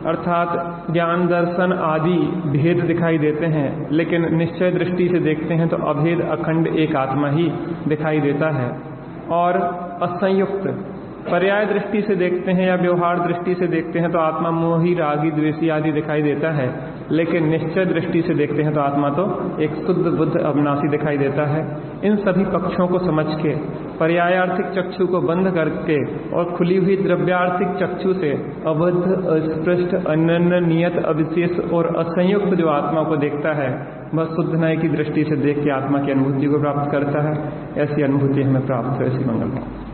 अर्थात ज्ञान, दर्शन आदि भेद दिखाई देते हैं, लेकिन निश्चय दृष्टि से देखते हैं तो अभेद अखंड एक आत्मा ही दिखाई देता है। और असंयुक्त पर्याय दृष्टि से देखते हैं या व्यवहार दृष्टि से देखते हैं तो आत्मा मोही, रागी, द्वेषी आदि दिखाई देता है, लेकिन निश्चय दृष्टि से देखते हैं तो आत्मा तो एक शुद्ध बुद्ध अविनाशी दिखाई देता है। इन सभी पक्षों को समझ के पर्यायार्थिक चक्षु को बंद करके और खुली हुई द्रव्यार्थिक चक्षु से अबद्ध, अस्पष्ट, अनन्य, नियत, अविशेष और असंयुक्त जो आत्मा को देखता है वह शुद्ध नय की दृष्टि से देख के आत्मा की अनुभूति को प्राप्त करता है। ऐसी अनुभूति हमें प्राप्त हो। ऐसी मंगल।